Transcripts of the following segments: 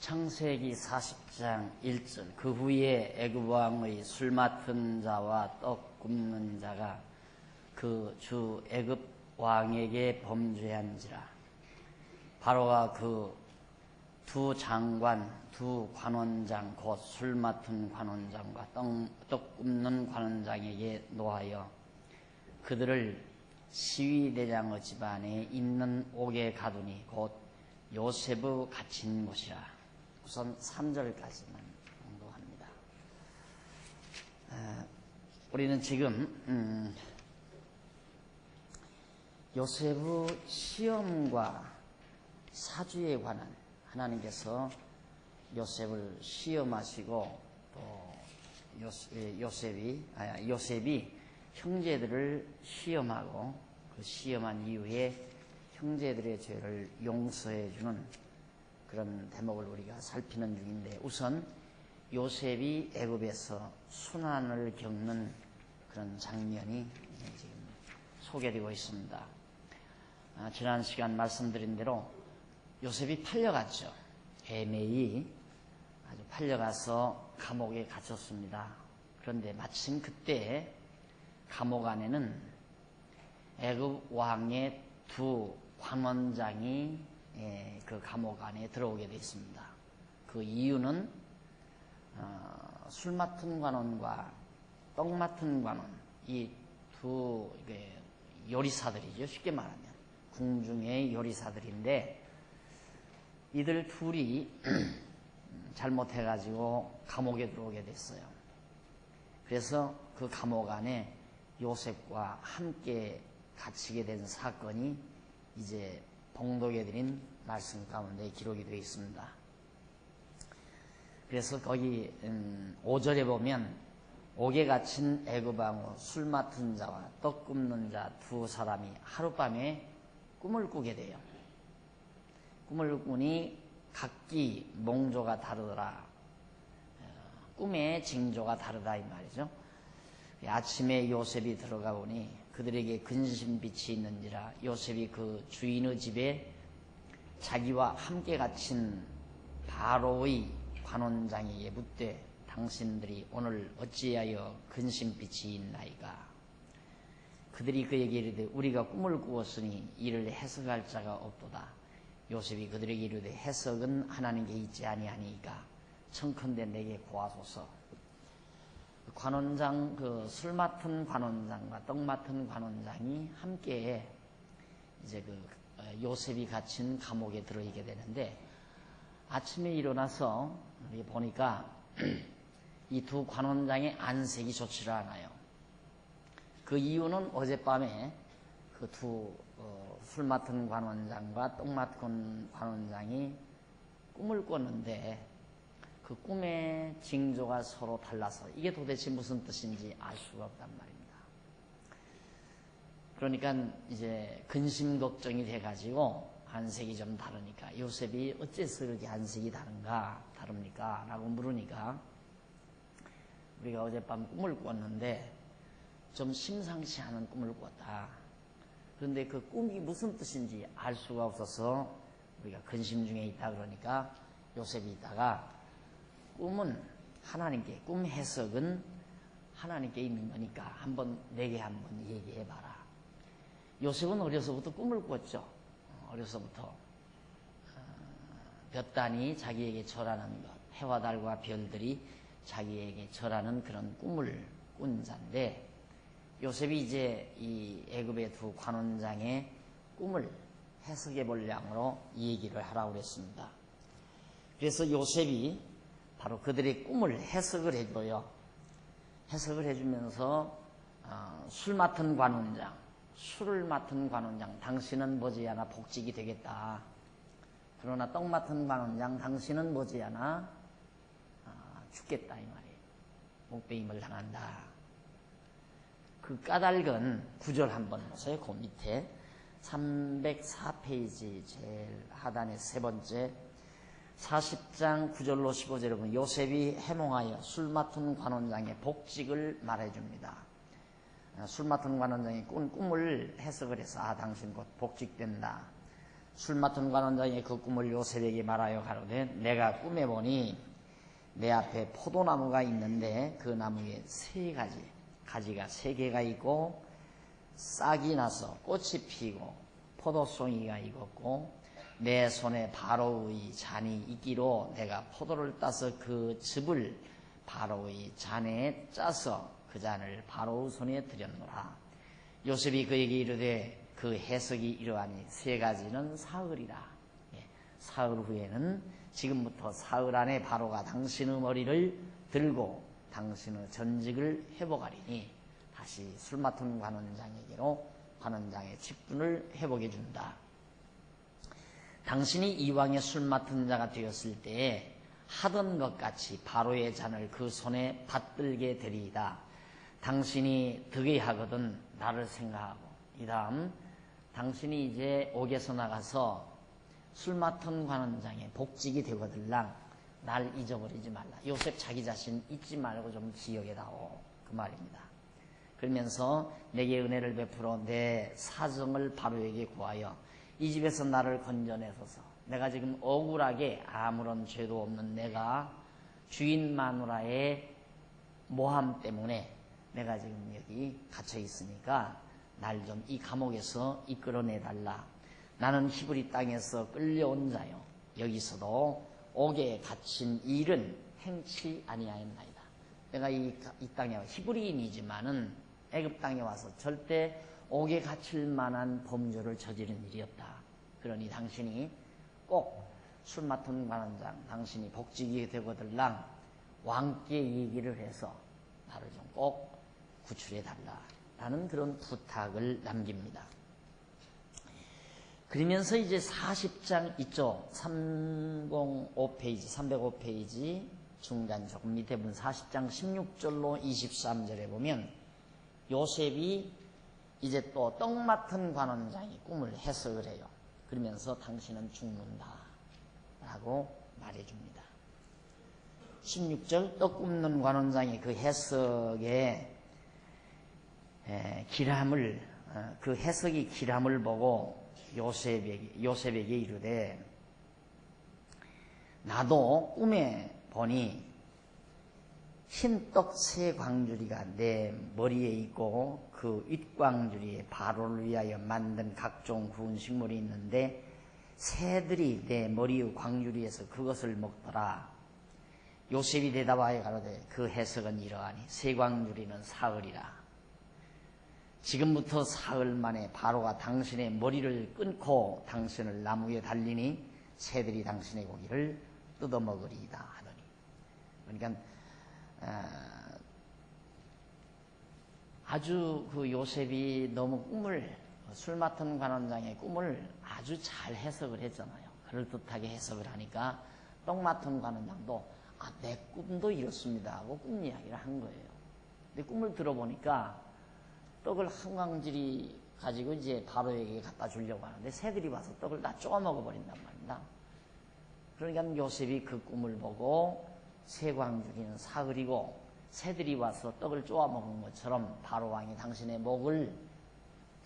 창세기 40장 1절 그 후에 애굽 왕의 술 맡은 자와 떡 굽는 자가 그 주 애굽 왕에게 범죄한지라. 바로가 그 두 장관 두 관원장 곧 술 맡은 관원장과 떡 굽는 관원장에게 노하여 그들을 시위대장의 집안에 있는 옥에 가두니 곧 요셉의 갇힌 곳이라. 우선 3절까지만 공부합니다. 우리는 지금 요셉의 시험과 사주에 관한 하나님께서 요셉을 시험하시고 또 요셉이 형제들을 시험하고 그 시험한 이후에 형제들의 죄를 용서해 주는 그런 대목을 우리가 살피는 중인데, 우선 요셉이 애굽에서 순환을 겪는 그런 장면이 지금 소개되고 있습니다. 지난 시간 말씀드린 대로 요셉이 팔려갔죠. 애매히 아주 팔려가서 감옥에 갇혔습니다. 그런데 마침 그때 감옥 안에는 애굽 왕의 두 관원장이 그 감옥 안에 들어오게 되어 있습니다. 그 이유는 술 맡은 관원과 떡 맡은 관원, 이 두 요리사들이죠. 쉽게 말하면 궁중의 요리사들인데, 이들 둘이 잘못해가지고 감옥에 들어오게 됐어요. 그래서 그 감옥 안에 요셉과 함께 갇히게 된 사건이 이제 봉독해 드린 말씀 가운데 기록이 되어 있습니다. 그래서 거기 5절에 보면 옥에 갇힌 애굽 왕 술 맡은 자와 떡 굽는 자 두 사람이 하룻밤에 꿈을 꾸게 돼요. 꿈을 꾸니 각기 몽조가 다르더라. 꿈의 징조가 다르다 이 말이죠. 아침에 요셉이 들어가 보니 그들에게 근심빛이 있는지라. 요셉이 그 주인의 집에 자기와 함께 갇힌 바로의 관원장에게 묻되 당신들이 오늘 어찌하여 근심빛이 있나이까. 그들이 그에게 이르되 우리가 꿈을 꾸었으니 이를 해석할 자가 없도다. 요셉이 그들에게 이르되 해석은 하나님께 있지 아니하니까 청컨대 내게 고하소서. 관원장, 그 술 맡은 관원장과 떡 맡은 관원장이 함께 이제 요셉이 갇힌 감옥에 들어있게 되는데, 아침에 일어나서 보니까 이 두 관원장의 안색이 좋지를 않아요. 그 이유는 어젯밤에 그 두 술 맡은 관원장과 떡 맡은 관원장이 꿈을 꿨는데 그 꿈의 징조가 서로 달라서 이게 도대체 무슨 뜻인지 알 수가 없단 말입니다. 그러니까 이제 근심 걱정이 돼가지고 안색이 좀 다르니까 요셉이 어째서 이렇게 안색이 다릅니까? 라고 물으니까 우리가 어젯밤 꿈을 꿨는데 좀 심상치 않은 꿈을 꿨다. 그런데 그 꿈이 무슨 뜻인지 알 수가 없어서 우리가 근심 중에 있다 그러니까 요셉이 있다가 꿈은 하나님께, 꿈 해석은 하나님께 있는 거니까 내게 한번 얘기해봐라. 요셉은 어려서부터 꿈을 꿨죠. 어려서부터 볕단이 자기에게 절하는 것, 해와 달과 별들이 자기에게 절하는 그런 꿈을 꾼 자인데, 요셉이 이제 이 애굽의 두 관원장의 꿈을 해석해 볼 양으로 이 얘기를 하라고 그랬습니다. 그래서 요셉이 바로 그들의 꿈을 해석을 해줘요. 해석을 해주면서 술 맡은 관원장, 술을 맡은 관원장, 당신은 머지않아 복직이 되겠다. 그러나 떡 맡은 관원장, 당신은 머지않아 죽겠다 이 말이에요. 목배임을 당한다. 그 까닭은 9절 한번 보세요. 그 밑에 304페이지 제일 하단의 세 번째 40장 9절로 15절에 보면 요셉이 해몽하여 술 맡은 관원장의 복직을 말해줍니다. 술 맡은 관원장이 꾼 꿈을 해석을 해서 당신 곧 복직된다. 술 맡은 관원장이 그 꿈을 요셉에게 말하여 가로되 내가 꿈에 보니 내 앞에 포도나무가 있는데 그 나무에 세 가지 가지가 세 개가 있고 싹이 나서 꽃이 피고 포도송이가 익었고 내 손에 바로의 잔이 있기로 내가 포도를 따서 그 즙을 바로의 잔에 짜서 그 잔을 바로의 손에 드렸노라. 요셉이 그에게 이르되 그 해석이 이러하니 세 가지는 사흘이라. 사흘 후에는 지금부터 사흘 안에 바로가 당신의 머리를 들고 당신의 전직을 회복하리니 다시 술 맡은 관원장에게로 관원장의 직분을 회복해 준다. 당신이 이왕의 술 맡은 자가 되었을 때에 하던 것 같이 바로의 잔을 그 손에 받들게 되리이다. 당신이 득이 하거든 나를 생각하고 이 다음 당신이 이제 옥에서 나가서 술 맡은 관원장의 복직이 되거들랑 날 잊어버리지 말라. 요셉 자기 자신 잊지 말고 좀 기억해다오. 그 말입니다. 그러면서 내게 은혜를 베풀어 내 사정을 바로에게 구하여 이 집에서 나를 건져내소서. 내가 지금 억울하게 아무런 죄도 없는 내가 주인 마누라의 모함 때문에 내가 지금 여기 갇혀 있으니까 날 좀 이 감옥에서 이끌어내달라. 나는 히브리 땅에서 끌려온 자요 여기서도 옥에 갇힌 일은 행치 아니하였나이다. 내가 이 땅에 히브리인이지만은 애굽 땅에 와서 절대 옥에 갇힐 만한 범죄를 저지른 일이었다. 그러니 당신이 꼭 술 맡은 관원장 당신이 복직이 되거들랑 왕께 얘기를 해서 나를 좀 꼭 구출해달라 라는 그런 부탁을 남깁니다. 그러면서 이제 40장 있죠. 305페이지 중간 조금 밑에 본 40장 16절로 23절에 보면 요셉이 이제 또 떡 맡은 관원장이 꿈을 해석을 해요. 그러면서 당신은 죽는다 라고 말해줍니다. 16절 떡 굽는 관원장이 그 해석의 기람을 그 해석이 기람을 보고 요셉에게 이르되 나도 꿈에 보니 흰떡 세 광주리가 내 머리에 있고 그 윗광주리에 바로를 위하여 만든 각종 구운 식물이 있는데 새들이 내 머리의 광주리에서 그것을 먹더라. 요셉이 대답하여 가로되 그 해석은 이러하니 세 광주리는 사흘이라. 지금부터 사흘 만에 바로가 당신의 머리를 끊고 당신을 나무에 달리니 새들이 당신의 고기를 뜯어먹으리이다 하더니. 그러니까 아주 그 요셉이 너무 술 맡은 관원장의 꿈을 아주 잘 해석을 했잖아요. 그럴듯하게 해석을 하니까 떡 맡은 관원장도 내 꿈도 이렇습니다 하고 꿈 이야기를 한 거예요. 근데 꿈을 들어보니까 떡을 한 광주리 가지고 이제 바로에게 갖다 주려고 하는데 새들이 와서 떡을 다 쪼아 먹어버린단 말입니다. 그러니까 요셉이 그 꿈을 보고 세 광주리는 사흘이고 새들이 와서 떡을 쪼아 먹은 것처럼 바로 왕이 당신의 목을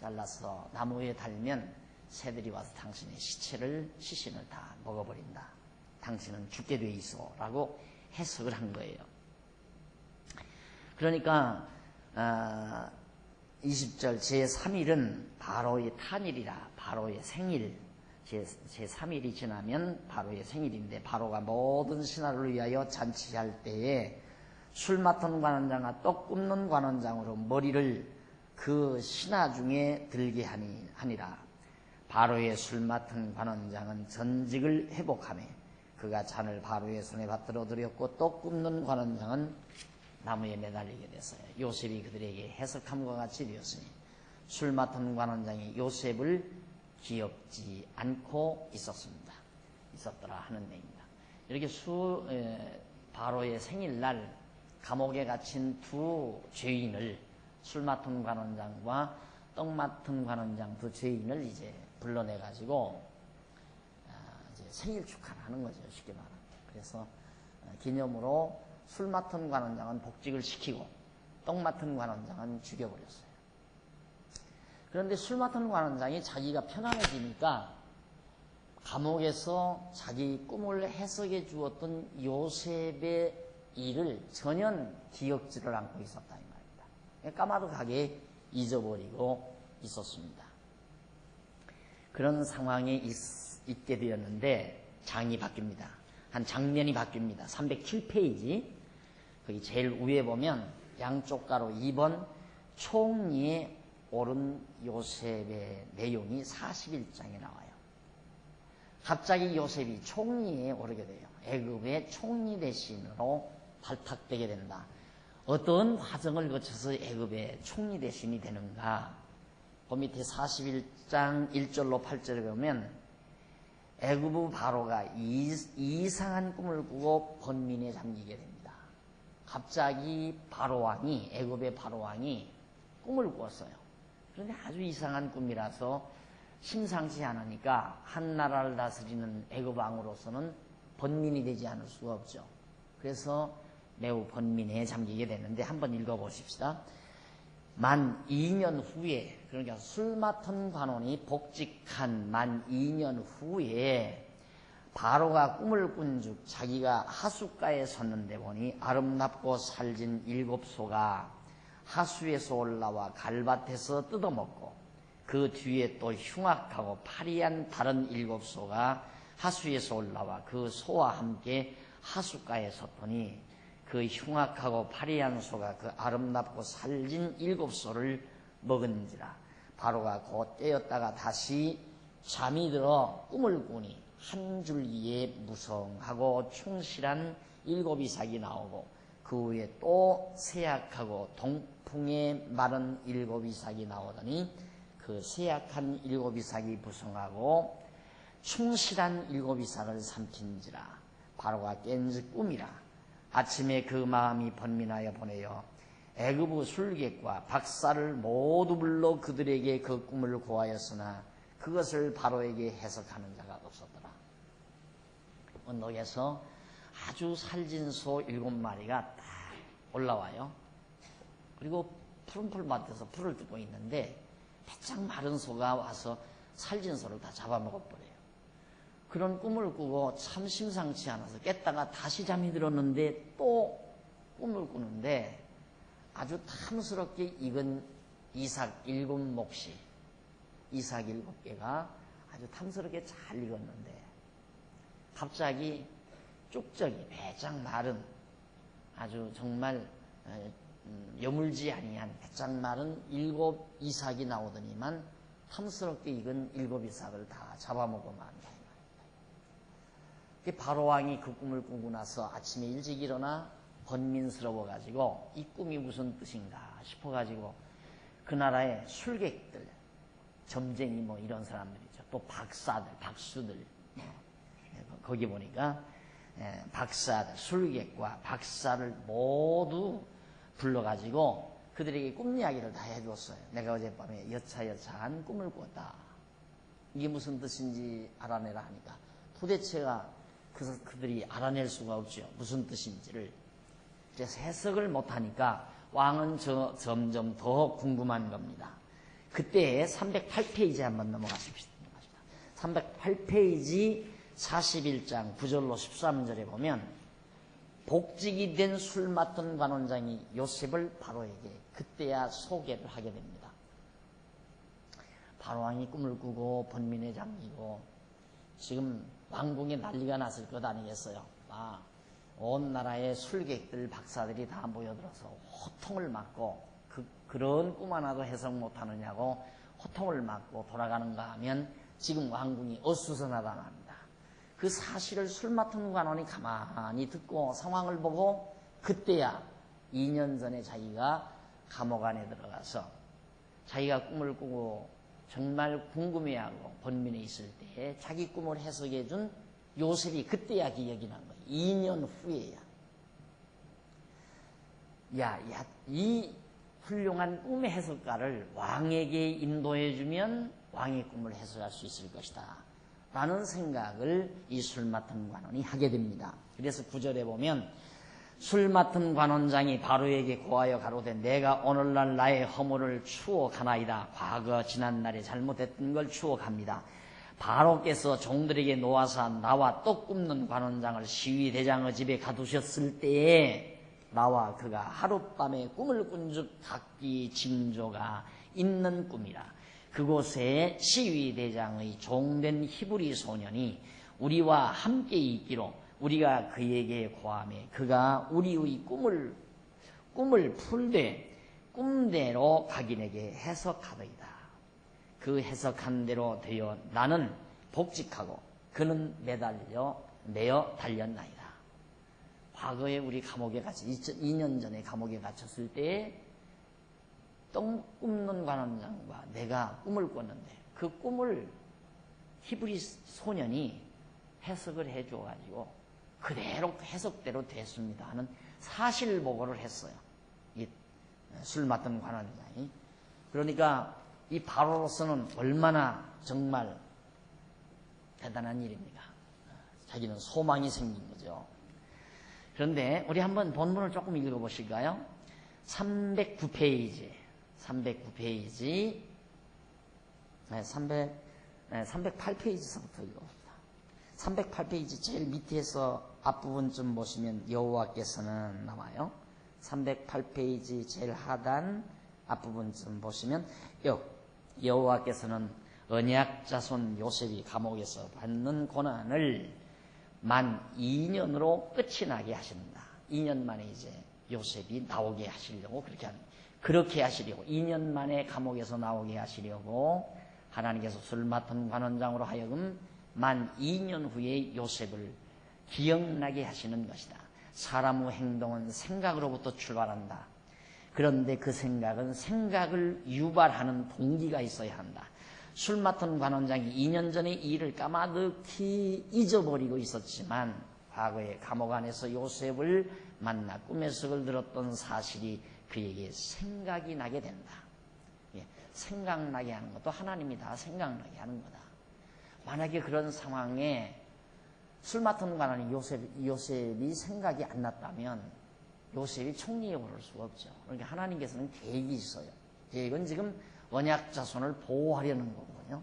잘라서 나무에 달면 새들이 와서 당신의 시신을 다 먹어버린다. 당신은 죽게 돼 있어 라고 해석을 한 거예요. 그러니까 20절 제3일은 바로의 탄일이라. 바로의 생일 제3일이 지나면 바로의 생일인데 바로가 모든 신하를 위하여 잔치할 때에 술 맡은 관원장과 떡 굽는 관원장으로 머리를 그 신하 중에 들게 하니라. 바로의 술 맡은 관원장은 전직을 회복하며 그가 잔을 바로의 손에 받들어 드렸고 떡 굽는 관원장은 나무에 매달리게 됐어요. 요셉이 그들에게 해석함과 같이 되었으니 술 맡은 관원장이 요셉을 기억지 않고 있었더라 하는 내용입니다. 이렇게 바로의 생일날 감옥에 갇힌 두 죄인을 술 맡은 관원장과 떡 맡은 관원장 두 죄인을 이제 불러내가지고 이제 생일 축하를 하는 거죠. 쉽게 말하면. 그래서 기념으로 술 맡은 관원장은 복직을 시키고 떡 맡은 관원장은 죽여버렸어요. 그런데 술 맡은 관원장이 자기가 편안해지니까 감옥에서 자기 꿈을 해석해 주었던 요셉의 일을 전혀 기억지를 않고 있었다 이 말입니다. 까마득하게 잊어버리고 있었습니다. 그런 상황에 있게 되었는데 장이 바뀝니다. 한 장면이 바뀝니다. 307페이지 거기 제일 위에 보면 양쪽 가로 2번 총리에 오른 요셉의 내용이 41장에 나와요. 갑자기 요셉이 총리에 오르게 돼요. 애굽의 총리 대신으로 발탁되게 된다. 어떤 과정을 거쳐서 애굽의 총리 대신이 되는가? 그 밑에 41장 1절로 8절에 보면 애굽 바로가 이상한 꿈을 꾸고 번민에 잠기게 됩니다. 갑자기 바로왕이 애굽의 바로왕이 꿈을 꾸었어요. 그런데 아주 이상한 꿈이라서 심상치 않으니까 한 나라를 다스리는 애굽 왕으로서는 번민이 되지 않을 수가 없죠. 그래서 매우 번민에 잠기게 됐는데 한번 읽어보십시다. 만 2년 후에, 그러니까 술 맡은 관원이 복직한 만 2년 후에 바로가 꿈을 꾼즉 자기가 하숫가에 섰는데 보니 아름답고 살진 7소가 하수에서 올라와 갈밭에서 뜯어먹고 그 뒤에 또 흉악하고 파리한 다른 7소가 하수에서 올라와 그 소와 함께 하숫가에 섰더니 그 흉악하고 파리한 소가 그 아름답고 살진 7소를 먹은지라. 바로가 곧 깨었다가 다시 잠이 들어 꿈을 꾸니 한 줄기에 무성하고 충실한 7이삭이 나오고 그 위에 또 세약하고 동풍에 마른 7이삭이 나오더니 그 세약한 7이삭이 무성하고 충실한 7이삭을 삼킨지라. 바로가 깬즉 꿈이라. 아침에 그 마음이 번민하여 보내어 애굽의 술객과 박사를 모두 불러 그들에게 그 꿈을 고하였으나 그것을 바로에게 해석하는 자가 없었더라. 언덕에서 아주 살진 소 7마리가 딱 올라와요. 그리고 푸른 풀밭에서 풀을 뜯고 있는데 바짝 마른 소가 와서 살진 소를 다 잡아먹어버려요. 그런 꿈을 꾸고 참 심상치 않아서 깼다가 다시 잠이 들었는데 또 꿈을 꾸는데 아주 탐스럽게 익은 이삭 7몫이, 이삭 7개가 아주 탐스럽게 잘 익었는데 갑자기 쭉저기 배짝 마른 아주 정말 여물지 아니한 배짝 마른 7이삭이 나오더니만 탐스럽게 익은 7이삭을 다 잡아먹어 만다. 바로왕이 그 꿈을 꾸고 나서 아침에 일찍 일어나 번민스러워가지고 이 꿈이 무슨 뜻인가 싶어가지고 그 나라의 술객들, 점쟁이 뭐 이런 사람들이죠. 또 박사들, 박수들, 거기 보니까 박사들, 술객과 박사를 모두 불러가지고 그들에게 꿈 이야기를 다 해줬어요. 내가 어젯밤에 여차여차한 꿈을 꾸었다. 이게 무슨 뜻인지 알아내라 하니까 도대체가 그들이 알아낼 수가 없죠. 무슨 뜻인지를. 그래서 해석을 못하니까 왕은 점점 더 궁금한 겁니다. 그때 308페이지 한번 넘어가십시다. 308페이지 41장 9절로 13절에 보면 복직이 된 술 맡은 관원장이 요셉을 바로에게 그때야 소개를 하게 됩니다. 바로왕이 꿈을 꾸고 번민에 잠기고 지금 왕궁에 난리가 났을 것 아니겠어요. 온 나라의 술객들, 박사들이 다 모여들어서 호통을 맞고 그런 꿈 하나도 해석 못하느냐고 호통을 맞고 돌아가는가 하면 지금 왕궁이 어수선하다 합니다. 그 사실을 술 맡은 관원이 가만히 듣고 상황을 보고 그때야 2년 전에 자기가 감옥 안에 들어가서 자기가 꿈을 꾸고 정말 궁금해하고 번민해 있을 때에 자기 꿈을 해석해 준 요셉이 그때야 기억이 난 거예요. 2년 후에야. 이 훌륭한 꿈의 해석가를 왕에게 인도해 주면 왕의 꿈을 해석할 수 있을 것이다 라는 생각을 이 술 맡은 관원이 하게 됩니다. 그래서 9절에 보면 술 맡은 관원장이 바로에게 고하여 가로되 내가 오늘날 나의 허물을 추억하나이다. 과거 지난날에 잘못했던 걸 추억합니다. 바로께서 종들에게 놓아서 나와 떡 굽는 관원장을 시위대장의 집에 가두셨을 때에 나와 그가 하룻밤에 꿈을 꾼즉 각기 징조가 있는 꿈이라. 그곳에 시위대장의 종된 히브리 소년이 우리와 함께 있기로 우리가 그에게 고하매 그가 우리의 꿈을 풀되 꿈대로 각인에게 해석하더이다. 그 해석한 대로 되어 나는 복직하고 그는 매어 달렸나이다. 과거에 우리 감옥에 갇혀 2년 전에 감옥에 갇혔을 때에 떡 굽는 관원장과 내가 꿈을 꿨는데 그 꿈을 히브리 소년이 해석을 해줘가지고 그대로 해석대로 됐습니다 하는 사실 보고를 했어요. 이 술 맡은 관원장이. 그러니까 이 바로로서는 얼마나 정말 대단한 일입니까? 자기는 소망이 생긴 거죠. 그런데 우리 한번 본문을 조금 읽어보실까요? 309페이지 308페이지서부터 읽어봅니다. 308페이지 제일 밑에서 앞부분쯤 보시면 여호와께서는 나와요. 308페이지 제일 하단 앞부분쯤 보시면 여호와께서는 언약 자손 요셉이 감옥에서 받는 고난을 만 2년으로 끝이 나게 하신다. 2년 만에 이제 요셉이 나오게 하시려고 그렇게 하시려고 2년 만에 감옥에서 나오게 하시려고 하나님께서 술 맡은 관원장으로 하여금 만 2년 후에 요셉을 기억나게 하시는 것이다. 사람의 행동은 생각으로부터 출발한다. 그런데 그 생각은 생각을 유발하는 동기가 있어야 한다. 술 맡은 관원장이 2년 전에 이 일을 까마득히 잊어버리고 있었지만 과거에 감옥 안에서 요셉을 만나 꿈의 속을 들었던 사실이 그에게 생각이 나게 된다. 생각나게 하는 것도 하나님이 다 생각나게 하는 거다. 만약에 그런 상황에 술 맡은 관원이 요셉이 생각이 안 났다면 요셉이 총리에 오를 수가 없죠. 그러니까 하나님께서는 계획이 있어요. 계획은 지금 언약 자손을 보호하려는 거거든요.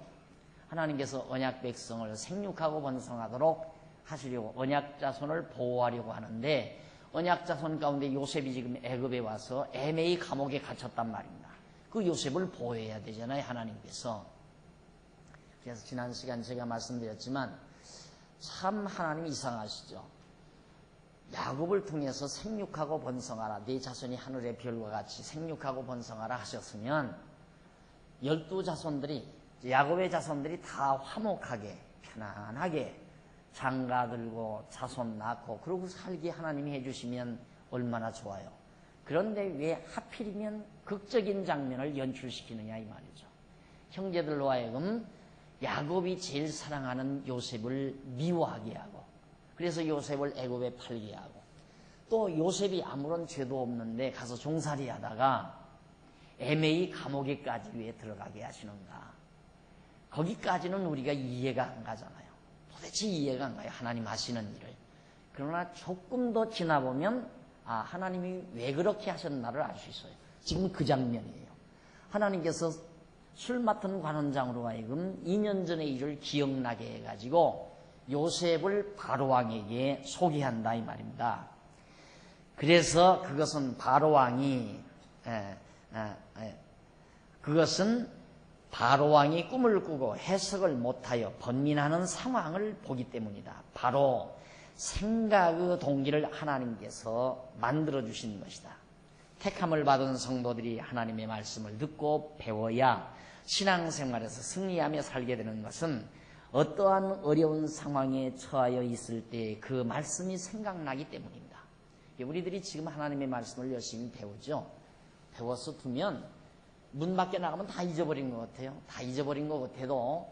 하나님께서 언약 백성을 생육하고 번성하도록 하시려고 언약 자손을 보호하려고 하는데 언약 자손 가운데 요셉이 지금 애굽에 와서 애매히 감옥에 갇혔단 말입니다. 그 요셉을 보호해야 되잖아요, 하나님께서. 그래서 지난 시간 제가 말씀드렸지만 참 하나님 이상하시죠. 야곱을 통해서 생육하고 번성하라, 네 자손이 하늘의 별과 같이 생육하고 번성하라 하셨으면 12자손들이 야곱의 자손들이 다 화목하게 편안하게 장가들고 자손 낳고 그러고 살게 하나님이 해주시면 얼마나 좋아요. 그런데 왜 하필이면 극적인 장면을 연출시키느냐 이 말이죠. 형제들로 하여금 야곱이 제일 사랑하는 요셉을 미워하게 하고 그래서 요셉을 애굽에 팔게 하고 또 요셉이 아무런 죄도 없는데 가서 종살이 하다가 애매히 감옥에까지 왜 들어가게 하시는가. 거기까지는 우리가 이해가 안 가잖아요. 도대체 이해가 안 가요. 하나님 하시는 일을. 그러나 조금 더 지나보면 하나님이 왜 그렇게 하셨나를 알 수 있어요. 지금 그 장면이에요. 하나님께서 술 맡은 관원장으로 하여금 2년 전의 일을 기억나게 해가지고 요셉을 바로왕에게 소개한다 이 말입니다. 그래서 그것은 바로왕이 꿈을 꾸고 해석을 못하여 번민하는 상황을 보기 때문이다. 바로 생각의 동기를 하나님께서 만들어주신 것이다. 택함을 받은 성도들이 하나님의 말씀을 듣고 배워야 신앙생활에서 승리하며 살게 되는 것은 어떠한 어려운 상황에 처하여 있을 때 그 말씀이 생각나기 때문입니다. 우리들이 지금 하나님의 말씀을 열심히 배우죠. 배워서 두면 문 밖에 나가면 다 잊어버린 것 같아요. 다 잊어버린 것 같아도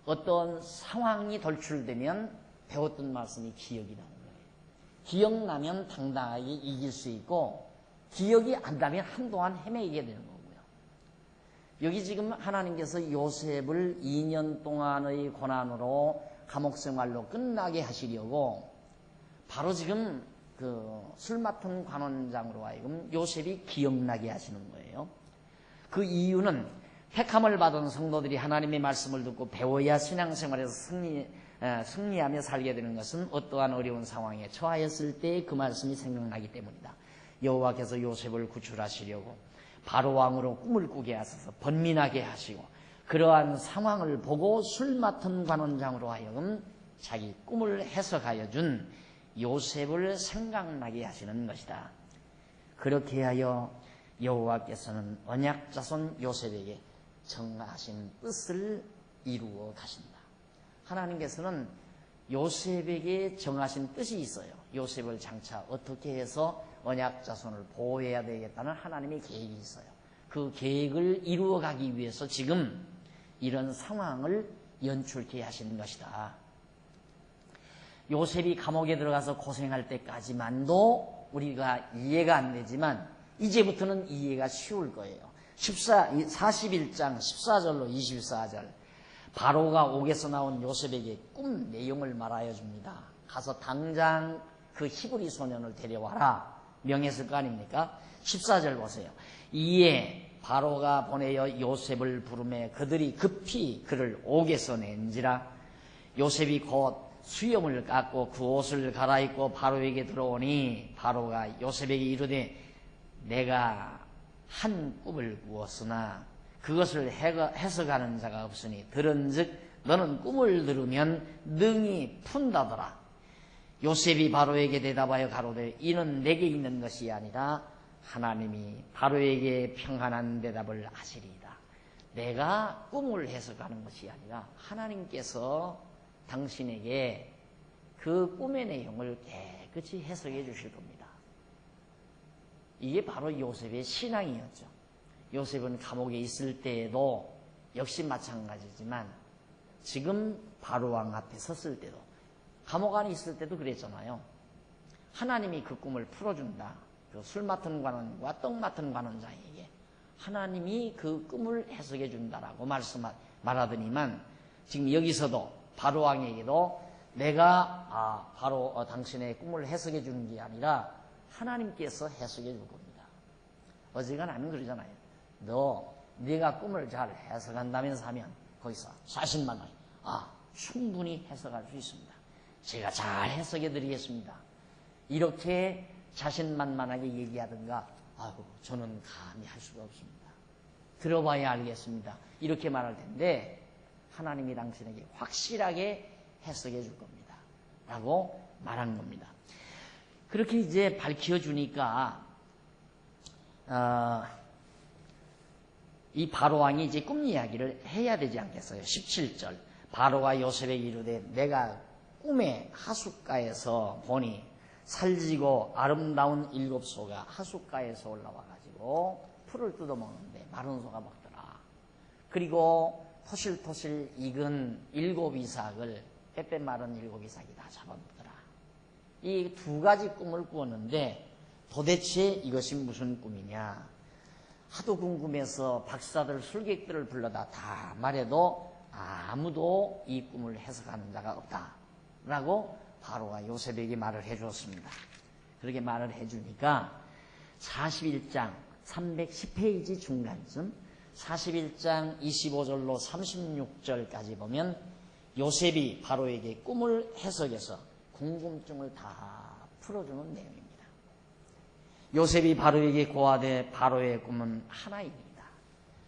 어떤 상황이 돌출되면 배웠던 말씀이 기억이 나는 거예요. 기억나면 당당하게 이길 수 있고 기억이 안 나면 한동안 헤매게 되는 거고요. 여기 지금 하나님께서 요셉을 2년 동안의 고난으로 감옥생활로 끝나게 하시려고 바로 지금 그 술 맡은 관원장으로 하여금 요셉이 기억나게 하시는 거예요. 그 이유는 택함을 받은 성도들이 하나님의 말씀을 듣고 배워야 신앙생활에서 승리하며 살게 되는 것은 어떠한 어려운 상황에 처하였을 때 그 말씀이 생각나기 때문이다. 여호와께서 요셉을 구출하시려고 바로 왕으로 꿈을 꾸게 하셔서 번민하게 하시고 그러한 상황을 보고 술 맡은 관원장으로 하여금 자기 꿈을 해석하여 준 요셉을 생각나게 하시는 것이다. 그렇게 하여 여호와께서는 언약자손 요셉에게 정하신 뜻을 이루어 가신다. 하나님께서는 요셉에게 정하신 뜻이 있어요. 요셉을 장차 어떻게 해서 언약자손을 보호해야 되겠다는 하나님의 계획이 있어요. 그 계획을 이루어가기 위해서 지금 이런 상황을 연출케 하시는 것이다. 요셉이 감옥에 들어가서 고생할 때까지만도 우리가 이해가 안 되지만 이제부터는 이해가 쉬울 거예요. 41장 14절로 24절 바로가 옥에서 나온 요셉에게 꿈 내용을 말하여 줍니다. 가서 당장 그 히브리 소년을 데려와라 명했을 거 아닙니까? 14절 보세요. 이에 바로가 보내어 요셉을 부르매 그들이 급히 그를 옥에서 낸지라. 요셉이 곧 수염을 깎고 그 옷을 갈아입고 바로에게 들어오니 바로가 요셉에게 이르되 내가 한 꿈을 꾸었으나 그것을 해석하는 자가 없으니 들은즉 너는 꿈을 들으면 능히 푼다더라. 요셉이 바로에게 대답하여 가로되 이는 내게 있는 것이 아니라 하나님이 바로에게 평안한 대답을 하시리이다. 내가 꿈을 해석하는 것이 아니라 하나님께서 당신에게 그 꿈의 내용을 깨끗이 해석해 주실 겁니다. 이게 바로 요셉의 신앙이었죠. 요셉은 감옥에 있을 때에도 역시 마찬가지지만 지금 바로왕 앞에 섰을 때도 감옥 안에 있을 때도 그랬잖아요. 하나님이 그 꿈을 풀어준다. 그 술 맡은 관원과 떡 맡은 관원장에게 하나님이 그 꿈을 해석해 준다라고 말하더니만 지금 여기서도 바로왕에게도 내가 바로 당신의 꿈을 해석해 주는 게 아니라 하나님께서 해석해 줄 겁니다. 어지간하면 그러잖아요. 네가 꿈을 잘 해석한다면서 하면 거기서 자신만만히 충분히 해석할 수 있습니다. 제가 잘 해석해 드리겠습니다. 이렇게 자신만만하게 얘기하든가 저는 감히 할 수가 없습니다. 들어봐야 알겠습니다. 이렇게 말할 텐데 하나님이 당신에게 확실하게 해석해 줄 겁니다. 라고 말한 겁니다. 그렇게 이제 밝혀주니까 이 바로왕이 이제 꿈 이야기를 해야 되지 않겠어요? 17절 바로가 요셉에게 이르되 내가 꿈에 하숫가에서 보니 살지고 아름다운 7소가 하숫가에서 올라와가지고 풀을 뜯어먹는데 마른 소가 먹더라. 그리고 토실토실 익은 7이삭을 빼빼 마른 7이삭이 다 잡아먹더라. 이 두 가지 꿈을 꾸었는데 도대체 이것이 무슨 꿈이냐. 하도 궁금해서 박사들 술객들을 불러다 다 말해도 아무도 이 꿈을 해석하는 자가 없다라고 바로가 요셉에게 말을 해주었습니다. 그렇게 말을 해주니까 41장 310페이지 중간쯤 41장 25절로 36절까지 보면 요셉이 바로에게 꿈을 해석해서 궁금증을 다 풀어주는 내용입니다. 요셉이 바로에게 고하되 바로의 꿈은 하나입니다.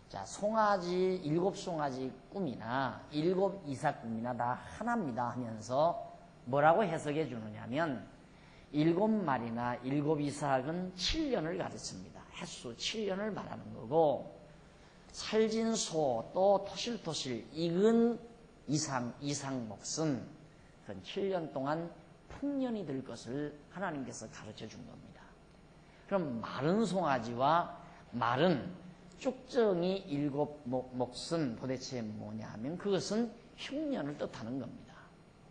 자, 송아지 7송아지 꿈이나 7이삭 꿈이나 다 하나입니다 하면서 뭐라고 해석해 주느냐면 7마리나 7이삭은 7년을 가르칩니다. 햇수 7년을 말하는 거고 살진 소 또 토실토실 익은 이상 몫은 그 7년 동안 풍년이 될 것을 하나님께서 가르쳐 준 겁니다. 그럼 마른 송아지와 마른 쭉정이 7몫은 도대체 뭐냐 하면 그것은 흉년을 뜻하는 겁니다.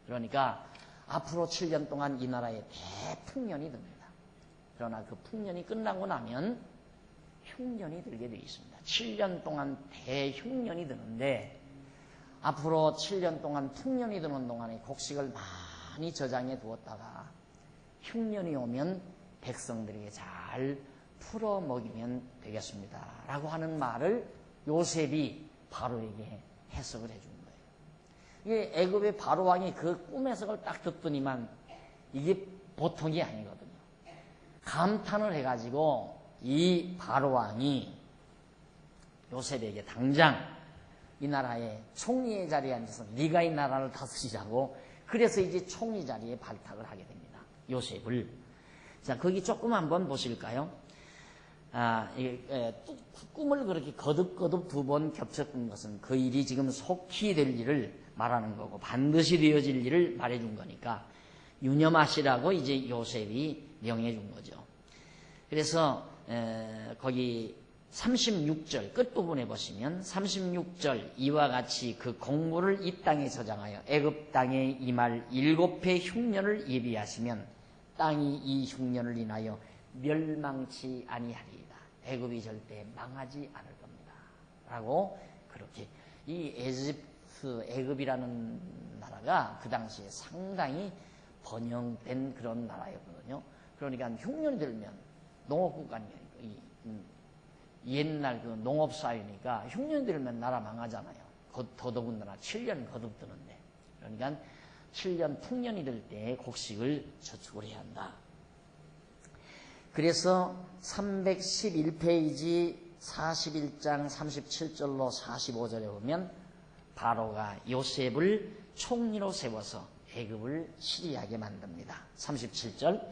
그러니까 앞으로 7년 동안 이 나라에 대풍년이 듭니다. 그러나 그 풍년이 끝나고 나면 흉년이 들게 되어 있습니다. 7년 동안 대흉년이 드는데 앞으로 7년 동안 풍년이 드는 동안에 곡식을 많이 저장해 두었다가 흉년이 오면 백성들에게 잘 풀어 먹이면 되겠습니다. 라고 하는 말을 요셉이 바로에게 해석을 해준 거예요. 이게 애굽의 바로 왕이 그 꿈 해석을 딱 듣더니만 이게 보통이 아니거든요. 감탄을 해가지고 이 바로 왕이 요셉에게 당장 이 나라의 총리의 자리에 앉아서 네가 이 나라를 다스리자고, 그래서 이제 총리 자리에 발탁을 하게 됩니다. 요셉을. 자, 거기 조금 한번 보실까요? 꿈을 그렇게 거듭거듭 2번 겹쳤던 것은 그 일이 지금 속히 될 일을 말하는 거고 반드시 되어질 일을 말해준 거니까 유념하시라고 이제 요셉이 명해준 거죠. 그래서 거기 36절 끝부분에 보시면 36절 이와 같이 그 공물을 이 땅에 저장하여 애굽 땅에 임할 7회 흉년을 예비하시면 땅이 이 흉년을 인하여 멸망치 아니하리이다. 애굽이 절대 망하지 않을 겁니다. 라고 그렇게 이 애굽이라는 나라가 그 당시에 상당히 번영된 그런 나라였거든요. 그러니까 흉년이 들면 농업국가 옛날 그 농업사회니까 흉년 들면 나라 망하잖아요. 더더군다나 7년 거듭드는데. 그러니까 7년 풍년이 될 때 곡식을 저축을 해야 한다. 그래서 311페이지 41장 37절로 45절에 보면 바로가 요셉을 총리로 세워서 애굽을 치리하게 만듭니다. 37절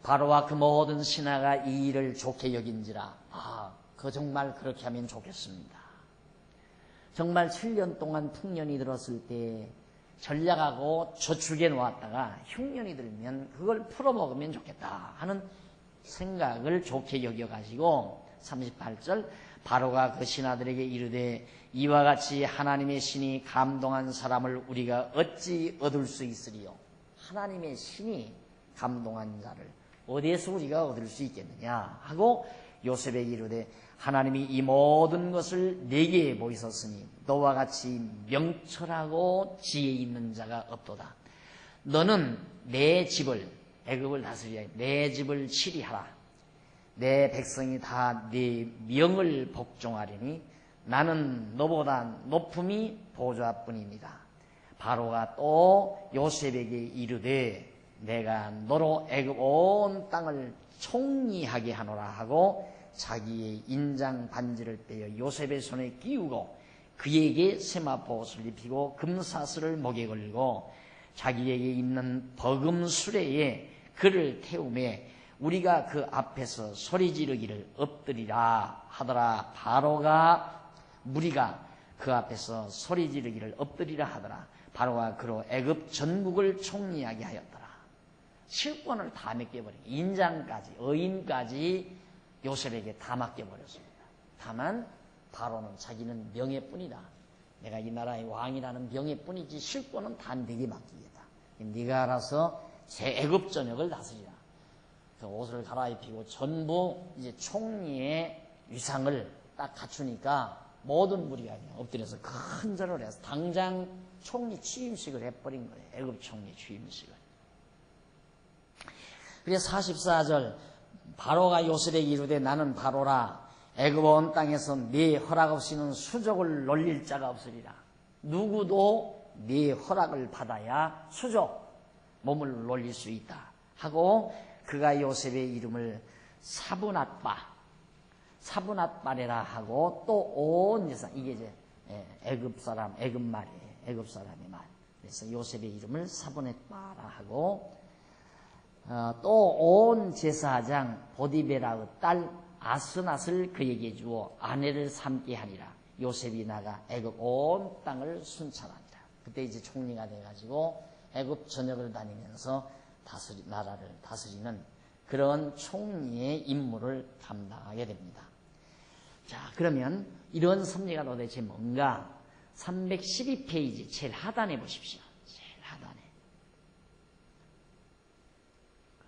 바로와 그 모든 신하가 이 일을 좋게 여긴지라. 그 정말 그렇게 하면 좋겠습니다. 정말 7년 동안 풍년이 들었을 때 전략하고 저축해 놓았다가 흉년이 들면 그걸 풀어먹으면 좋겠다 하는 생각을 좋게 여겨가지고 38절 바로가 그 신하들에게 이르되 이와 같이 하나님의 신이 감동한 사람을 우리가 어찌 얻을 수 있으리요. 하나님의 신이 감동한 자를 어디에서 우리가 얻을 수 있겠느냐 하고 요셉에게 이르되 하나님이 이 모든 것을 내게 보이셨으니 너와 같이 명철하고 지혜 있는 자가 없도다. 너는 내 집을 애굽을 다스리라. 내 집을 치리하라. 내 백성이 다 네 명을 복종하리니 나는 너보다 높음이 보좌뿐입니다. 바로가 또 요셉에게 이르되 내가 너로 애굽 온 땅을 총리하게 하노라 하고 자기의 인장 반지를 빼어 요셉의 손에 끼우고 그에게 세마포 옷을 입히고 금사슬을 목에 걸고 자기에게 있는 버금 수레에 그를 태우매 우리가 그 앞에서 소리 지르기를 엎드리라 하더라. 바로가 무리가 그 앞에서 소리 지르기를 엎드리라 하더라. 바로가 그로 애굽 전국을 총리하게 하였더라. 실권을 다 맡겨버린 인장까지 어인까지 요셉에게 다 맡겨버렸습니다. 다만 바로는 자기는 명예뿐이다. 내가 이 나라의 왕이라는 명예뿐이지 실권은 다 네게 맡기겠다. 네가 알아서 제 애굽 전역을 다스리라. 그 옷을 갈아입히고 전부 이제 총리의 위상을 딱 갖추니까 모든 무리가 그냥 엎드려서 큰 절을 해서 당장 총리 취임식을 해버린 거예요. 애굽 총리 취임식을. 그래서 44절 바로가 요셉에게 이르되 나는 바로라. 애굽 온 땅에서 네 허락 없이는 수족을 놀릴 자가 없으리라. 누구도 네 허락을 받아야 수족 몸을 놀릴 수 있다 하고 그가 요셉의 이름을 사브낫바레라 하고 또 온 재산 이게 이제 애굽 사람 애굽 말이에요. 애굽 사람의 말. 그래서 요셉의 이름을 사브낫바라 하고 또 온 제사장 보디베라의 딸 아스낫을 그에게 주어 아내를 삼게 하니라. 요셉이 나가 애굽 온 땅을 순찰하니라. 그때 이제 총리가 돼가지고 애굽 전역을 다니면서 나라를 다스리는 그런 총리의 임무를 감당하게 됩니다. 자, 그러면 이런 섭리가 도대체 뭔가 312페이지 제일 하단에 보십시오. 제일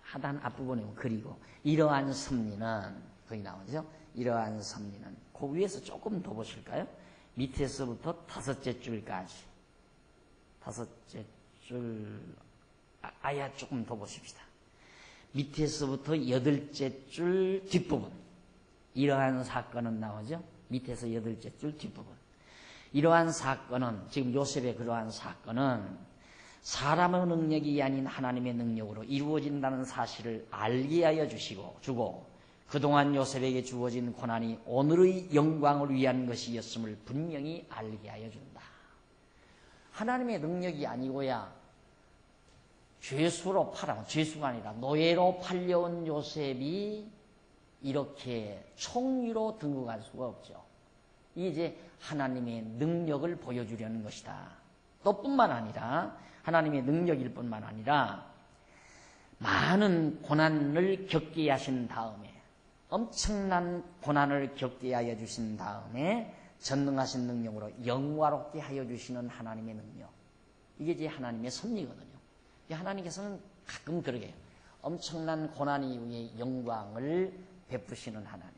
하단 앞부분에 그리고 이러한 섭리는 거기 나오죠. 이러한 섭리는 그 위에서 조금 더 보실까요? 밑에서부터 5째 줄까지 5째 줄 아야 조금 더 보십시다. 밑에서부터 8째 줄 뒷부분 이러한 사건은 나오죠. 밑에서 8째 줄 뒷부분. 이러한 사건은, 지금 요셉의 그러한 사건은 사람의 능력이 아닌 하나님의 능력으로 이루어진다는 사실을 알게 하여 주고 그동안 요셉에게 주어진 고난이 오늘의 영광을 위한 것이었음을 분명히 알게 하여 준다. 하나님의 능력이 아니고야 죄수가 아니라 노예로 팔려온 요셉이 이렇게 총리로 등극할 수가 없죠. 이제 하나님의 능력을 보여주려는 것이다. 또 뿐만 아니라 하나님의 능력일 뿐만 아니라 많은 고난을 겪게 하신 다음에, 엄청난 고난을 겪게 하여 주신 다음에 전능하신 능력으로 영화롭게 하여 주시는 하나님의 능력, 이게 이제 하나님의 섭리거든요. 하나님께서는 가끔 그러게 엄청난 고난 이후에 영광을 베푸시는 하나님.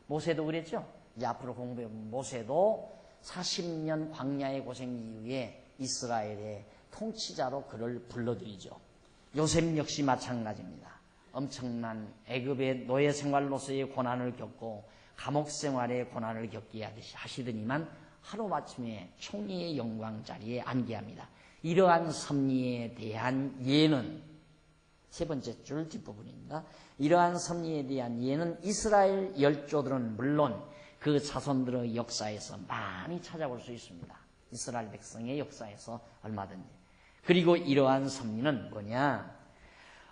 모세도 그랬죠. 이제 앞으로 공부해보면 모세도 40년 광야의 고생 이후에 이스라엘의 통치자로 그를 불러들이죠. 요셉 역시 마찬가지입니다. 엄청난 애굽의 노예 생활로서의 고난을 겪고 감옥 생활의 고난을 겪게 하시더니만 하루마침에 총리의 영광 자리에 앉게 합니다. 이러한 섭리에 대한 예는, 세 번째 줄 뒷부분입니다. 이러한 섭리에 대한 예는 이스라엘 열조들은 물론 그 자손들의 역사에서 많이 찾아볼 수 있습니다. 이스라엘 백성의 역사에서 얼마든지. 그리고 이러한 섭리는 뭐냐?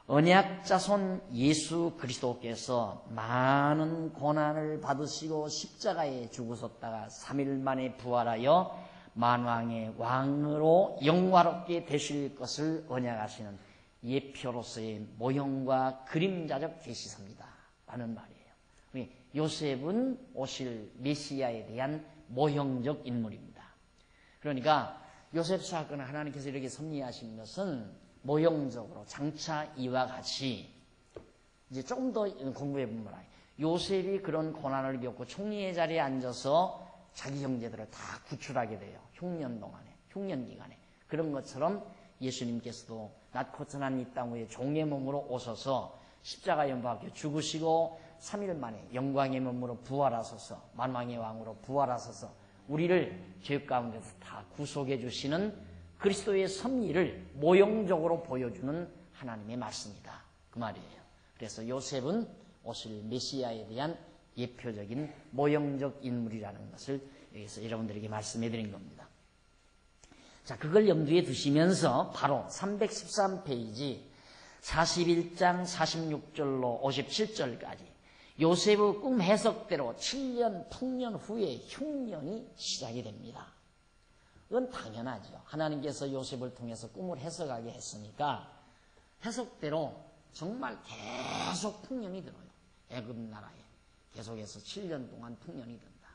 언약 자손 예수 그리스도께서 많은 고난을 받으시고 십자가에 죽으셨다가 3일 만에 부활하여 만왕의 왕으로 영화롭게 되실 것을 언약하시는 예표로서의 모형과 그림자적 계시사입니다. 라는 말이에요. 요셉은 오실 메시아에 대한 모형적 인물입니다. 그러니까 요셉 사건을 하나님께서 이렇게 섭리하신 것은 모형적으로 장차 이와 같이 이제 조금 더 공부해 보면 요셉이 그런 고난을 겪고 총리의 자리에 앉아서 자기 형제들을 다 구출하게 돼요. 흉년 기간에. 그런 것처럼 예수님께서도 낮고 천한 이 땅 위에 종의 몸으로 오셔서 십자가에 못 박혀 죽으시고 3일 만에 영광의 몸으로 부활하셔서 만왕의 왕으로 부활하셔서 우리를 죄 가운데서 다 구속해 주시는 그리스도의 섭리를 모형적으로 보여주는 하나님의 말씀이다. 그 말이에요. 그래서 요셉은 오실 메시아에 대한 예표적인 모형적 인물이라는 것을 여기서 여러분들에게 말씀해 드린 겁니다. 자, 그걸 염두에 두시면서 바로 313페이지 41장 46절로 57절까지 요셉의 꿈 해석대로 7년 풍년 후에 흉년이 시작이 됩니다. 그건 당연하죠. 하나님께서 요셉을 통해서 꿈을 해석하게 했으니까 해석대로 정말 계속 풍년이 들어요. 애굽 나라에 계속해서 7년 동안 풍년이 든다.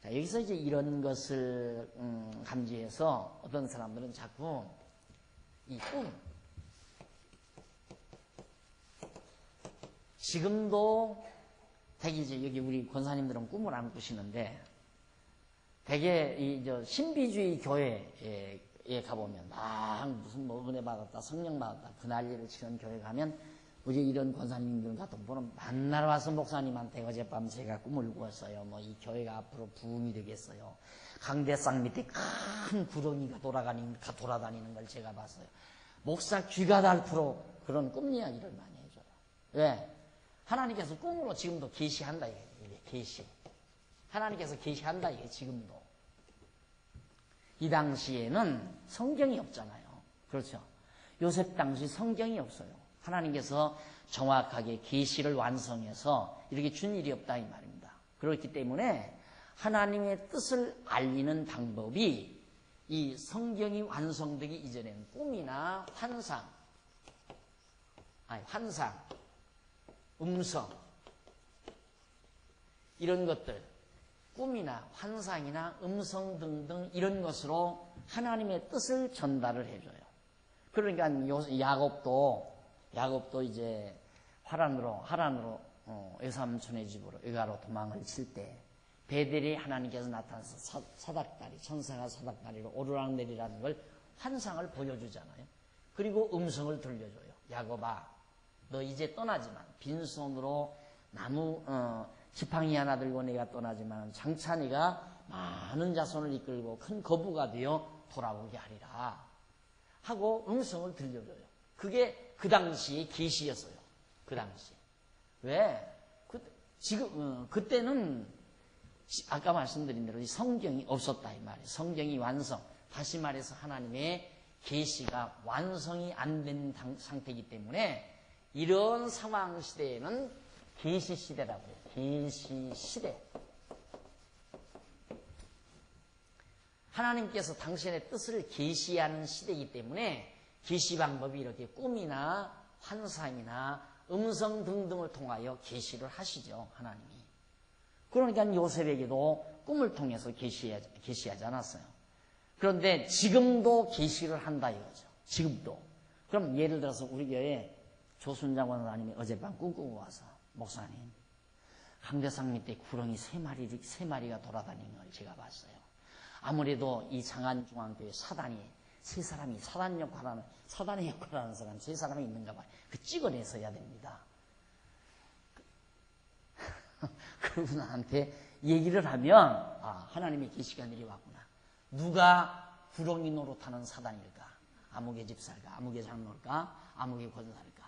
자, 여기서 이제 이런 것을 감지해서 어떤 사람들은 자꾸 이 꿈, 지금도 되게 이제 여기 우리 권사님들은 꿈을 안 꾸시는데 되게 이 신비주의 교회에 가보면 막 무슨 뭐 은혜 받았다, 성령 받았다 그 난리를 치는 교회 가면 우리 이런 권사님들 같은 분은 만날 와서 목사님한테 어젯밤 제가 꿈을 꾸었어요. 뭐 이 교회가 앞으로 부흥이 되겠어요. 강대상 밑에 큰 구덩이가 돌아다니는 걸 제가 봤어요. 목사 귀가 닳도록 그런 꿈 이야기를 많이 해줘요. 왜? 하나님께서 꿈으로 지금도 계시한다 이게 계시. 하나님께서 계시한다 이게 지금도. 이 당시에는 성경이 없잖아요. 그렇죠? 요셉 당시 성경이 없어요. 하나님께서 정확하게 계시를 완성해서 이렇게 준 일이 없다 이 말입니다. 그렇기 때문에 하나님의 뜻을 알리는 방법이 이 성경이 완성되기 이전에는 꿈이나 환상, 음성 이런 것들, 꿈이나 환상이나 음성 등등 이런 것으로 하나님의 뜻을 전달을 해줘요. 그러니까 야곱도 이제 하란으로 외삼촌의 집으로 외가로 도망을 칠 때 베델이 하나님께서 나타나서 천사가 사닥다리로 오르락내리라는 걸 환상을 보여주잖아요. 그리고 음성을 들려줘요. 야곱아, 너 이제 떠나지만 빈손으로 지팡이 하나 들고 내가 떠나지만 장차 내가 많은 자손을 이끌고 큰 거부가 되어 돌아오게 하리라 하고 음성을 들려줘요. 그게 그 당시의 계시였어요. 그 당시. 왜? 그때는 아까 말씀드린 대로 성경이 없었다 이 말이에요. 성경이 완성. 다시 말해서 하나님의 계시가 완성이 안 된 상태이기 때문에 이런 상황 시대에는 계시 시대라고 해요. 계시 시대. 하나님께서 당신의 뜻을 계시하는 시대이기 때문에 계시 방법이 이렇게 꿈이나 환상이나 음성 등등을 통하여 계시를 하시죠. 하나님이. 그러니까 요셉에게도 꿈을 통해서 계시하지 않았어요. 그런데 지금도 계시를 한다 이거죠. 지금도. 그럼 예를 들어서 우리 교회 조순장 원사님이 어젯밤 꿈 꾸고 와서 목사님 강대상 밑에 구렁이 세 마리가 돌아다니는 걸 제가 봤어요. 아무래도 이 장안중앙교회 사단이 세 사람이 사단의 역할을 하는 사람 세 사람이 있는가 봐요. 그 찍어내서 해야 됩니다. 그러고 나한테 얘기를 하면 하나님의 계시가 내려왔구나. 누가 구렁이 노릇하는 사단일까? 아무개 집사일까? 아무개 장로일까? 아무개 권사일까?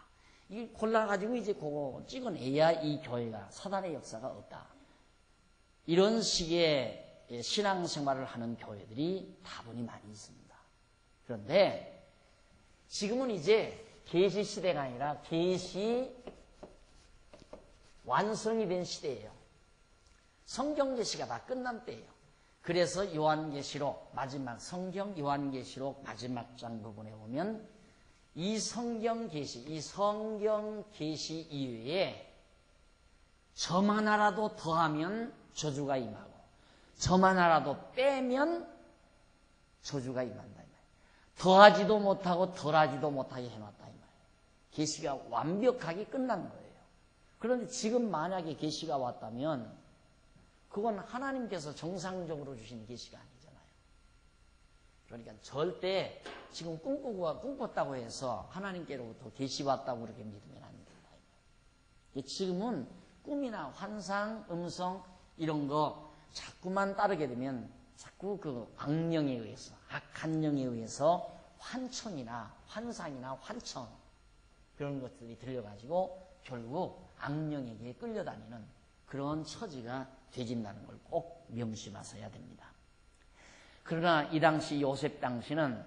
이걸 골라가지고 이제 그거 찍어내야 이 교회가 사단의 역사가 없다. 이런 식의 신앙생활을 하는 교회들이 다분히 많이 있습니다. 그런데 지금은 이제 계시 시대가 아니라 계시 완성이 된 시대예요. 성경 계시가 다 끝난 때예요. 그래서 요한계시록 마지막 성경 요한계시록 마지막 장 부분에 보면 이 성경 계시 이외에 점 하나라도 더하면 저주가 임하고 점 하나라도 빼면 저주가 임한다 이 말이에요. 더하지도 못하고 덜하지도 못하게 해놨다 이 말이에요. 계시가 완벽하게 끝난 거예요. 그런데 지금 만약에 계시가 왔다면 그건 하나님께서 정상적으로 주신 계시가 아니잖아요. 그러니까 절대 지금 꿈꿨다고 해서 하나님께로부터 계시 왔다고 그렇게 믿으면 안 된다. 지금은 꿈이나 환상, 음성 이런 거 자꾸만 따르게 되면 자꾸 그 악령에 의해서 악한 영에 의해서 환청이나 환상이나 환청 그런 것들이 들려가지고 결국 악령에게 끌려다니는 그런 처지가 되진다는 걸 꼭 명심하셔야 됩니다. 그러나 이 당시 요셉 당시는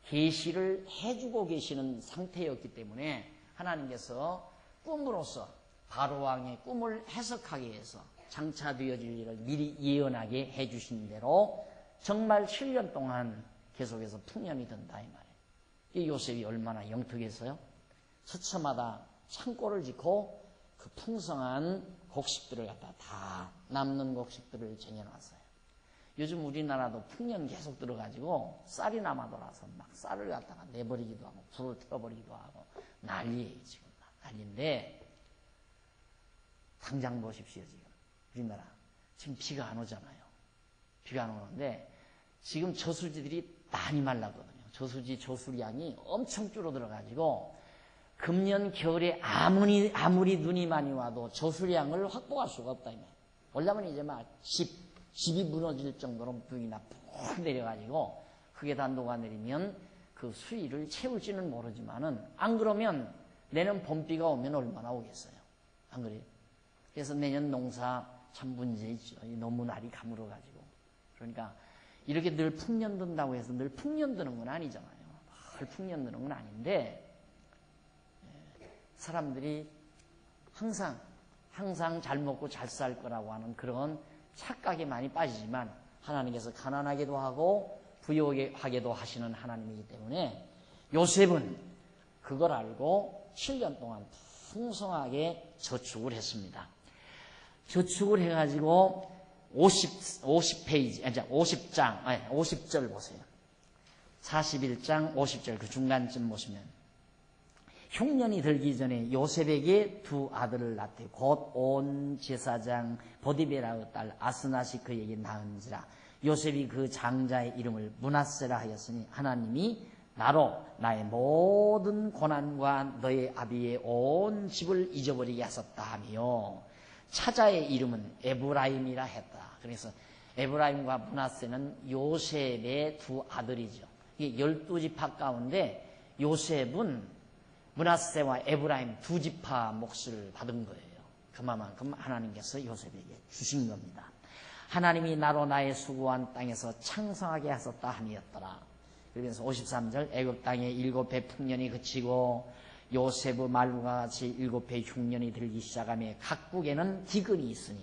계시를 해주고 계시는 상태였기 때문에 하나님께서 꿈으로써 바로왕의 꿈을 해석하기 위해서 장차 되어질 일을 미리 예언하게 해주신 대로 정말 7년 동안 계속해서 풍년이 든다 이 말이에요. 이 요셉이 얼마나 영특했어요? 처처마다 창고를 짓고 그 풍성한 곡식들을 갖다 다 남는 곡식들을 쟁여놨어요. 요즘 우리나라도 풍년 계속 들어가지고 쌀이 남아돌아서 막 쌀을 갖다가 내버리기도 하고 불을 태워버리기도 하고 난리예요. 지금 난리인데 당장 보십시오. 지금 우리나라 지금 비가 안 오잖아요. 비가 안 오는데 지금 저수지들이 많이 말랐거든요. 저수량이 엄청 줄어들어가지고 금년 겨울에 아무리 눈이 많이 와도 저수량을 확보할 수가 없다. 원래는 이제 막 집이 무너질 정도로 뷰이 푹 내려가지고 그게 다 녹아내리면 그 수위를 채울지는 모르지만은 안 그러면 내년 봄비가 오면 얼마나 오겠어요. 안 그래요? 그래서 내년 농사 참 문제 있죠. 너무 날이 가물어가지고. 그러니까 이렇게 늘 풍년 든다고 해서 늘 풍년 드는 건 아니잖아요. 늘 풍년 드는 건 아닌데 사람들이 항상 잘 먹고 잘 살 거라고 하는 그런 착각에 많이 빠지지만 하나님께서 가난하게도 하고 부유하게도 하시는 하나님이기 때문에 요셉은 그걸 알고 7년 동안 풍성하게 저축을 했습니다. 저축을 해가지고 50절 보세요. 41장 50절 그 중간쯤 보시면 흉년이 들기 전에 요셉에게 두 아들을 낳되 곧 온 제사장 보디베라의 딸 아스낫이 그에게 낳은지라. 요셉이 그 장자의 이름을 므낫세라 하였으니 하나님이 나로 나의 모든 고난과 너의 아비의 온 집을 잊어버리게 하셨다 하며 차자의 이름은 에브라임이라 했다. 그래서 에브라임과 므낫세는 요셉의 두 아들이죠. 이 12지파 가운데 요셉은 므낫세와 에브라임 두 지파 몫을 받은 거예요. 그만큼 하나님께서 요셉에게 주신 겁니다. 하나님이 나로 나의 수고한 땅에서 창성하게 하셨다 함이었더라. 그래서 53절 애굽 땅에 7배 풍년이 그치고 요셉의 말과 같이 7배 흉년이 들기 시작하며 각국에는 기근이 있으니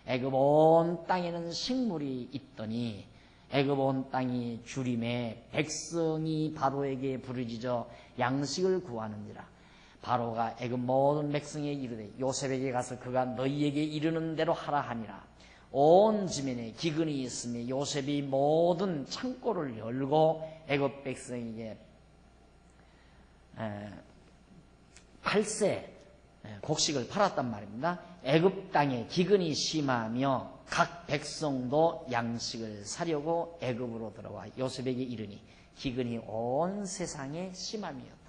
애굽 온 땅에는 식물이 있더니 애굽 온 땅이 주림에 백성이 바로에게 부르짖어 양식을 구하는지라. 바로가 애굽 모든 백성에게 이르되 요셉에게 가서 그가 너희에게 이르는 대로 하라 하니라. 온 지면에 기근이 있으며 요셉이 모든 창고를 열고 애굽 백성에게 8세 곡식을 팔았단 말입니다. 애굽 땅에 기근이 심하며 각 백성도 양식을 사려고 애굽으로 들어와 요셉에게 이르니 기근이 온 세상에 심함이었더라.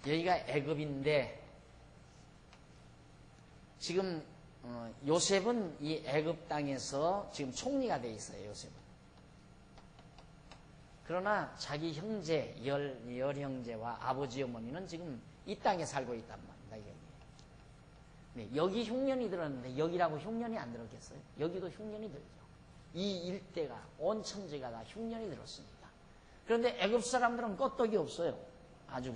여기가 애굽인데 지금 요셉은 이 애굽 땅에서 지금 총리가 돼 있어요. 요셉은. 그러나 자기 형제 열 형제와 아버지 어머니는 지금 이 땅에 살고 있단 말입니다. 네, 여기 흉년이 들었는데 여기라고 흉년이 안 들었겠어요? 여기도 흉년이 들죠. 이 일대가 온 천지가 다 흉년이 들었습니다. 그런데 애굽 사람들은 껐떡이 없어요. 아주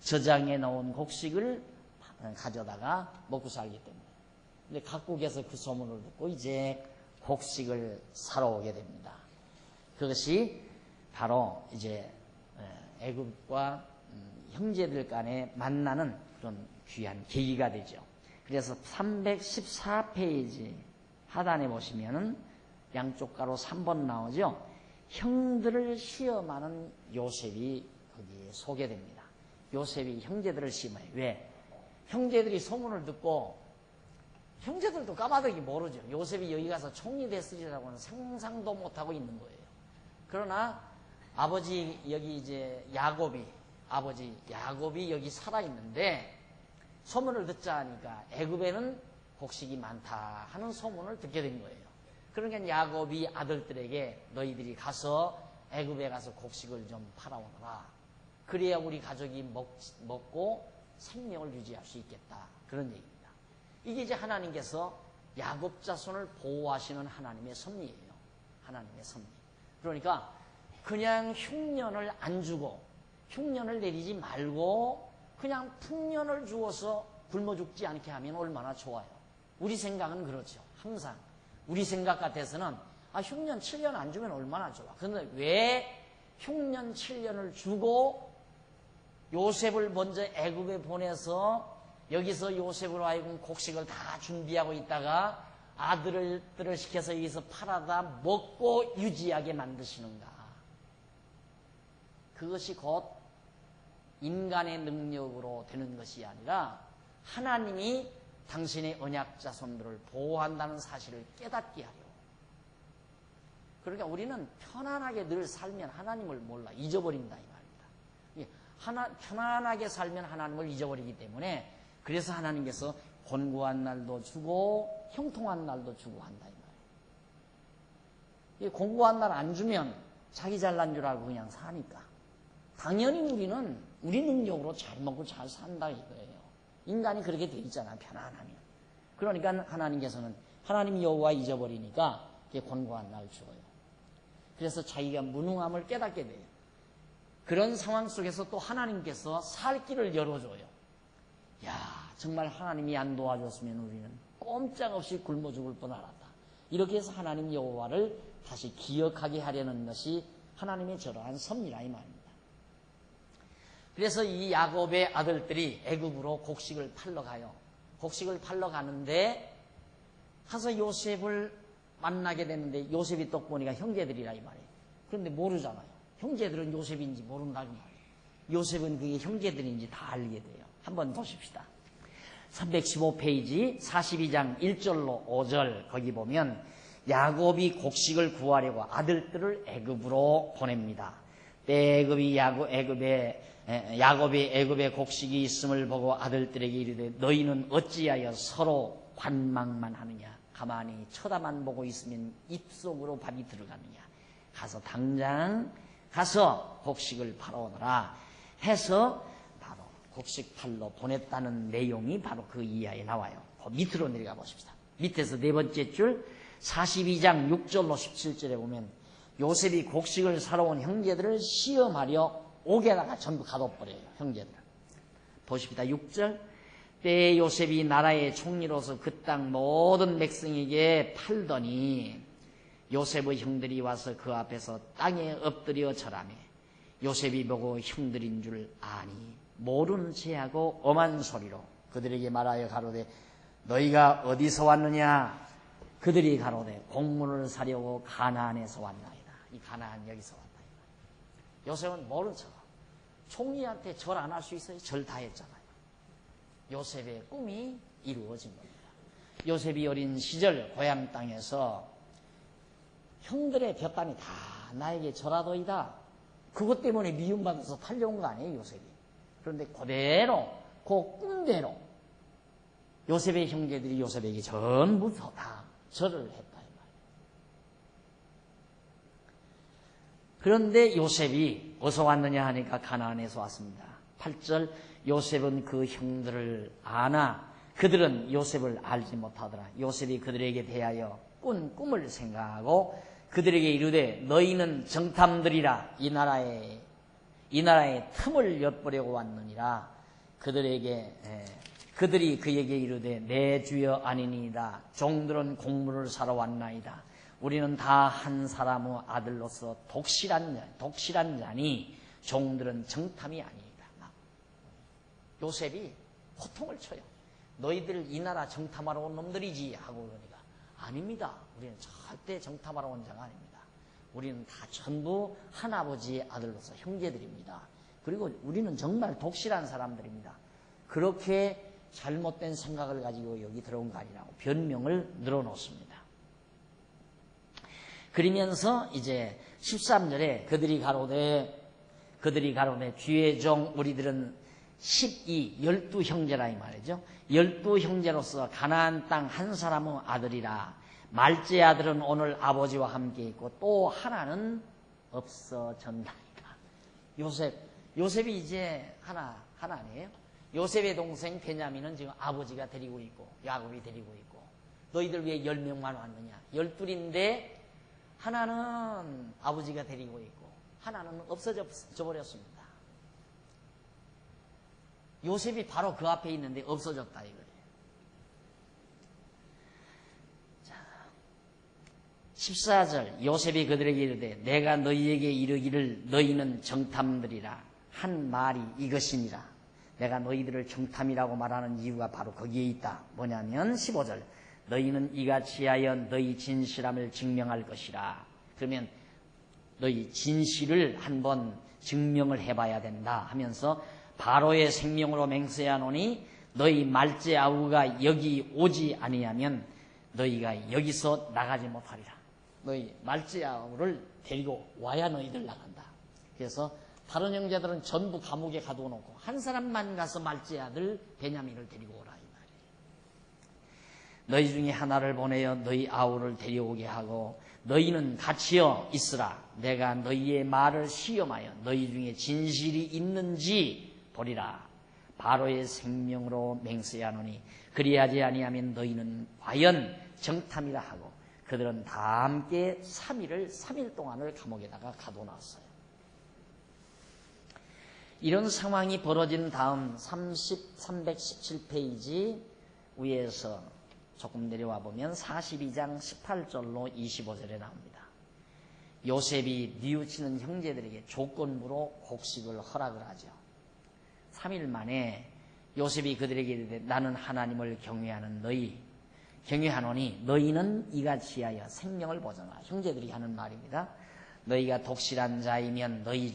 저장해 놓은 곡식을 가져다가 먹고 살기 때문에. 근데 각국에서 그 소문을 듣고 이제 곡식을 사러 오게 됩니다. 그것이 바로 이제 애굽과 형제들 간에 만나는 그런 귀한 계기가 되죠. 그래서 314페이지 하단에 보시면은 양쪽 가로 3번 나오죠. 형들을 시험하는 요셉이 거기에 소개됩니다. 요셉이 형제들을 시험해요. 왜? 형제들이 소문을 듣고 형제들도 까마득히 모르죠. 요셉이 여기 가서 총리 됐으리라고는 상상도 못하고 있는 거예요. 그러나 아버지 여기 이제 아버지 야곱이 여기 살아있는데 소문을 듣자 하니까 애굽에는 곡식이 많다 하는 소문을 듣게 된 거예요. 그러니까 야곱이 아들들에게 너희들이 가서 애굽에 가서 곡식을 좀 팔아오너라. 그래야 우리 가족이 먹고 생명을 유지할 수 있겠다. 그런 얘기입니다. 이게 이제 하나님께서 야곱 자손을 보호하시는 하나님의 섭리예요. 하나님의 섭리. 그러니까 그냥 흉년을 안 주고 흉년을 내리지 말고 그냥 풍년을 주어서 굶어 죽지 않게 하면 얼마나 좋아요. 우리 생각은 그렇죠. 항상 우리 생각 같아서는 흉년 7년 안 주면 얼마나 좋아. 그런데 왜 흉년 7년을 주고 요셉을 먼저 애굽에 보내서 여기서 요셉으로 하여금 곡식을 다 준비하고 있다가 아들들을 시켜서 여기서 팔아다 먹고 유지하게 만드시는가. 그것이 곧 인간의 능력으로 되는 것이 아니라 하나님이 당신의 언약 자손들을 보호한다는 사실을 깨닫게 하려. 그러니까 우리는 편안하게 늘 살면 하나님을 몰라 잊어버린다 이 말입니다. 편안하게 살면 하나님을 잊어버리기 때문에 그래서 하나님께서 곤고한 날도 주고 형통한 날도 주고 한다 이 말이에요. 곤고한 날 안 주면 자기 잘난 줄 알고 그냥 사니까 당연히 우리는 우리 능력으로 잘 먹고 잘 산다 이거예요. 인간이 그렇게 돼 있잖아 편안하면. 그러니까 하나님께서는 하나님 여호와 잊어버리니까 곤고한 날 주어요. 그래서 자기가 무능함을 깨닫게 돼요. 그런 상황 속에서 또 하나님께서 살 길을 열어줘요. 야, 정말 하나님이 안 도와줬으면 우리는 꼼짝없이 굶어 죽을 뻔하다. 이렇게 해서 하나님 여호와를 다시 기억하게 하려는 것이 하나님의 저러한 섭리라 이 말입니다. 그래서 이 야곱의 아들들이 애굽으로 곡식을 팔러 가요. 곡식을 팔러 가는데 가서 요셉을 만나게 됐는데 요셉이 떡 보니까 형제들이라 이 말이에요. 그런데 모르잖아요. 형제들은 요셉인지 모른다 이 말이에요. 요셉은 그게 형제들인지 다 알게 돼요. 한번 보십시다. 315페이지 42장 1절로 5절 거기 보면 야곱이 곡식을 구하려고 아들들을 애굽으로 보냅니다. 때 야곱이 애굽에 곡식이 있음을 보고 아들들에게 이르되 너희는 어찌하여 서로 관망만 하느냐? 가만히 쳐다만 보고 있으면 입속으로 밥이 들어가느냐? 가서 당장 가서 곡식을 팔아오너라 해서 바로 곡식 팔러 보냈다는 내용이 바로 그 이하에 나와요. 그 밑으로 내려가 보십시다. 밑에서 네 번째 줄 42장 6절로 17절에 보면 요셉이 곡식을 사러 온 형제들을 시험하려 옥에다가 전부 가둬버려요. 형제들을. 보십시다. 6절. 때에 요셉이 나라의 총리로서 그 땅 모든 백성에게 팔더니 요셉의 형들이 와서 그 앞에서 땅에 엎드려 절하며 요셉이 보고 형들인 줄 아니 모르는 체하고 엄한 소리로 그들에게 말하여 가로되 너희가 어디서 왔느냐? 그들이 가로되 곡물을 사려고 가나안에서 왔나이다. 이 가나안 여기서 왔다. 요셉은 모른 척. 총리한테 절 안 할 수 있어요? 절 다 했잖아요. 요셉의 꿈이 이루어진 겁니다. 요셉이 어린 시절 고향 땅에서 형들의 볕단이 다 나에게 절하도이다. 그것 때문에 미움받아서 팔려온 거 아니에요, 요셉이. 그런데 그대로, 그 꿈대로 요셉의 형제들이 요셉에게 전부 다 절을 했다. 이 말이에요. 그런데 요셉이 어디서 왔느냐 하니까 가나안에서 왔습니다. 8절 요셉은 그 형들을 아나 그들은 요셉을 알지 못하더라. 요셉이 그들에게 대하여 꾼 꿈을 생각하고 그들에게 이르되 너희는 정탐들이라 이 나라에 틈을 엿보려고 왔느니라. 그들이 그에게 이르되 내 주여 아니니이다. 종들은 곡물을 사러 왔나이다. 우리는 다 한 사람의 아들로서 독실한 자니 종들은 정탐이 아니이다. 요셉이 호통을 쳐요. 너희들 이 나라 정탐하러 온 놈들이지 하고 그러니까 아닙니다. 우리는 절대 정탐하러 온 자가 아닙니다. 우리는 다 전부 한아버지의 아들로서 형제들입니다. 그리고 우리는 정말 독실한 사람들입니다. 그렇게 잘못된 생각을 가지고 여기 들어온 거 아니라고 변명을 늘어놓습니다. 그러면서 이제 13절에 그들이 가로되 주의 종 우리들은 12 형제라 이 말이죠. 12형제로서 가나안 땅 한 사람의 아들이라. 말째 아들은 오늘 아버지와 함께 있고 또 하나는 없어졌나이다. 요셉이 이제 하나 아니에요? 요셉의 동생 베냐민은 지금 아버지가 데리고 있고 야곱이 데리고 있고 너희들 왜 10명만 왔느냐? 12인데 하나는 아버지가 데리고 있고 하나는 없어져 버렸습니다. 요셉이 바로 그 앞에 있는데 없어졌다 이거예요. 자, 14절 요셉이 그들에게 이르되 내가 너희에게 이르기를 너희는 정탐들이라 한 말이 이것이니라. 내가 너희들을 정탐이라고 말하는 이유가 바로 거기에 있다. 뭐냐면 15절 너희는 이같이 하여 너희 진실함을 증명할 것이라. 그러면 너희 진실을 한번 증명을 해봐야 된다 하면서 바로의 생명으로 맹세하노니 너희 말째 아우가 여기 오지 아니하면 너희가 여기서 나가지 못하리라. 너희 말째 아우를 데리고 와야 너희들 나간다. 그래서 다른 형제들은 전부 감옥에 가둬놓고 한 사람만 가서 말째 아들 베냐민을 데리고 오라 이 말이에요. 너희 중에 하나를 보내어 너희 아우를 데려오게 하고 너희는 같이여 있으라. 내가 너희의 말을 시험하여 너희 중에 진실이 있는지 보리라. 바로의 생명으로 맹세하노니 그리하지 아니하면 너희는 과연 정탐이라 하고 그들은 다 함께 3일 동안을 감옥에다가 가둬놨어요. 이런 상황이 벌어진 다음 317페이지 위에서 조금 내려와 보면 42장 18절로 25절에 나옵니다. 요셉이 뉘우치는 형제들에게 조건부로 곡식을 허락을 하죠. 3일 만에 요셉이 그들에게 이르되 나는 하나님을 경외하노니 너희는 이같이 하여 생명을 보존하라. 형제들이 하는 말입니다. 너희가 독실한 자이면 너희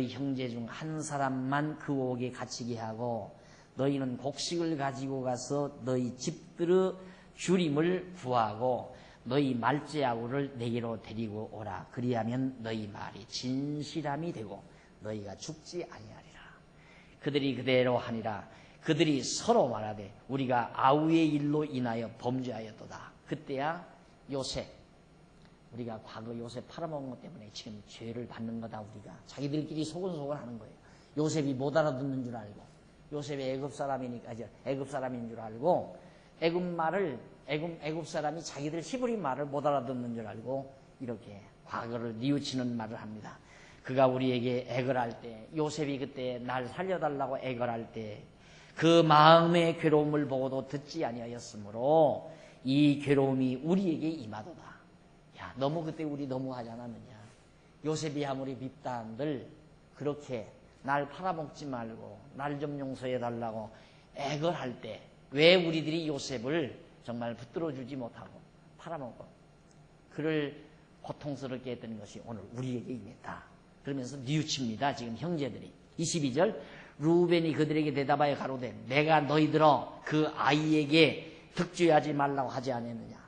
형제 중 한 사람만 그 옥에 갇히게 하고 너희는 곡식을 가지고 가서 너희 집들의 주림을 구하고 너희 말제아우를 내게로 데리고 오라. 그리하면 너희 말이 진실함이 되고 너희가 죽지 아니하리라. 그들이 그대로 하니라. 그들이 서로 말하되 우리가 아우의 일로 인하여 범죄하였도다. 그때야 요셉, 우리가 과거 요셉 팔아먹은 것 때문에 지금 죄를 받는 거다. 우리가 자기들끼리 소곤소곤 하는 거예요. 요셉이 못 알아듣는 줄 알고, 요셉이 애굽 사람이니까 애굽 사람인 줄 알고, 애굽 사람이 자기들 히브리 말을 못 알아듣는 줄 알고 이렇게 과거를 뉘우치는 말을 합니다. 그가 우리에게 애걸할 때, 요셉이 그때 날 살려달라고 애걸할 때 그 마음의 괴로움을 보고도 듣지 아니하였으므로 이 괴로움이 우리에게 임하도다. 야, 너무 그때 우리 너무 하지 않았느냐. 요셉이 아무리 밉다 한들 그렇게 날 팔아먹지 말고 날 좀 용서해 달라고 애걸할 때 왜 우리들이 요셉을 정말 붙들어주지 못하고 팔아먹고 그를 고통스럽게 했던 것이 오늘 우리에게 임했다. 그러면서 뉘우칩니다. 지금 형제들이. 22절 루벤이 그들에게 대답하여 가로되 내가 너희들어 그 아이에게 득죄하지 말라고 하지 않았느냐.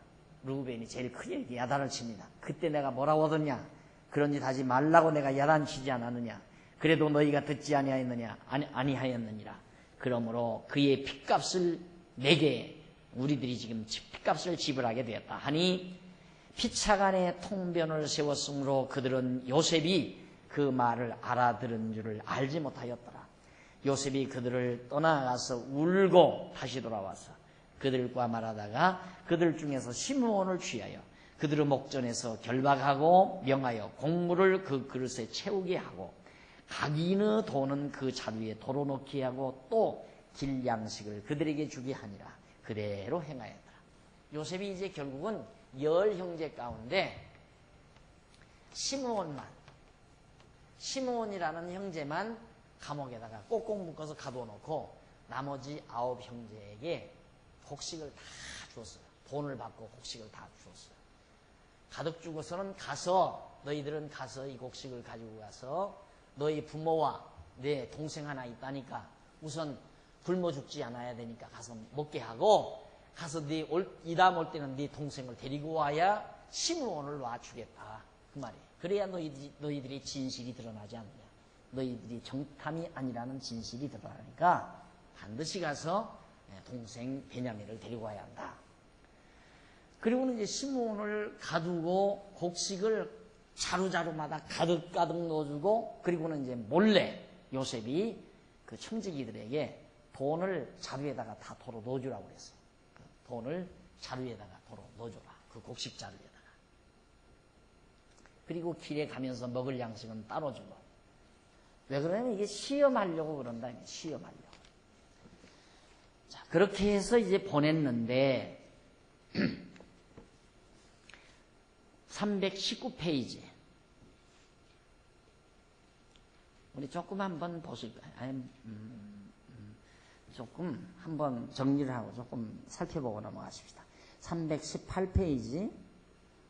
루벤이 제일 크게 야단을 칩니다. 그때 내가 뭐라고 하더냐. 그런 짓 하지 말라고 내가 야단치지 않았느냐. 그래도 너희가 듣지 아니하였느냐. 아니하였느니라. 그러므로 그의 핏값을 내게 우리들이 지금 핏값을 지불하게 되었다 하니 피차간에 통변을 세웠으므로 그들은 요셉이 그 말을 알아들은 줄을 알지 못하였더라. 요셉이 그들을 떠나가서 울고 다시 돌아와서 그들과 말하다가 그들 중에서 시므온을 취하여 그들의 목전에서 결박하고 명하여 곡물을 그 그릇에 채우게 하고 각인의 돈은 그 자루에 덜어놓게 하고 또 길양식을 그들에게 주게 하니라. 그대로 행하였더라. 요셉이 이제 결국은 10 형제 가운데 시므온이라는 형제만 감옥에다가 꼭꼭 묶어서 가둬놓고 나머지 9 형제에게 곡식을 다 주었어요. 돈을 받고 곡식을 다 주었어요. 가득 주고서는 가서 너희들은 가서 이 곡식을 가지고 가서 너희 부모와 내 동생 하나 있다니까 우선 굶어 죽지 않아야 되니까 가서 먹게 하고 가서 이 다음 올 때는 네 동생을 데리고 와야 시므온을 놔주겠다. 그 말이에요. 그래야 너희들이 진실이 드러나지 않느냐. 너희들이 정탐이 아니라는 진실이 드러나니까 반드시 가서 동생 베냐민을 데리고 와야 한다. 그리고는 이제 시므온을 가두고 곡식을 자루자루마다 가득 넣어주고 그리고는 이제 몰래 요셉이 그 청지기들에게 돈을 자루에다가 다 도로 넣어주라고 그랬어요. 돈을 자루에다가 도로 넣어줘라. 그 곡식 자루에다가. 그리고 길에 가면서 먹을 양식은 따로 주고. 왜 그러냐면 이게 시험하려고 그런다. 시험하려고. 자, 그렇게 해서 이제 보냈는데 319페이지. 우리 조금 한번 보실까요? 조금 한번 정리를 하고 조금 살펴보고 넘어가십시다. 318페이지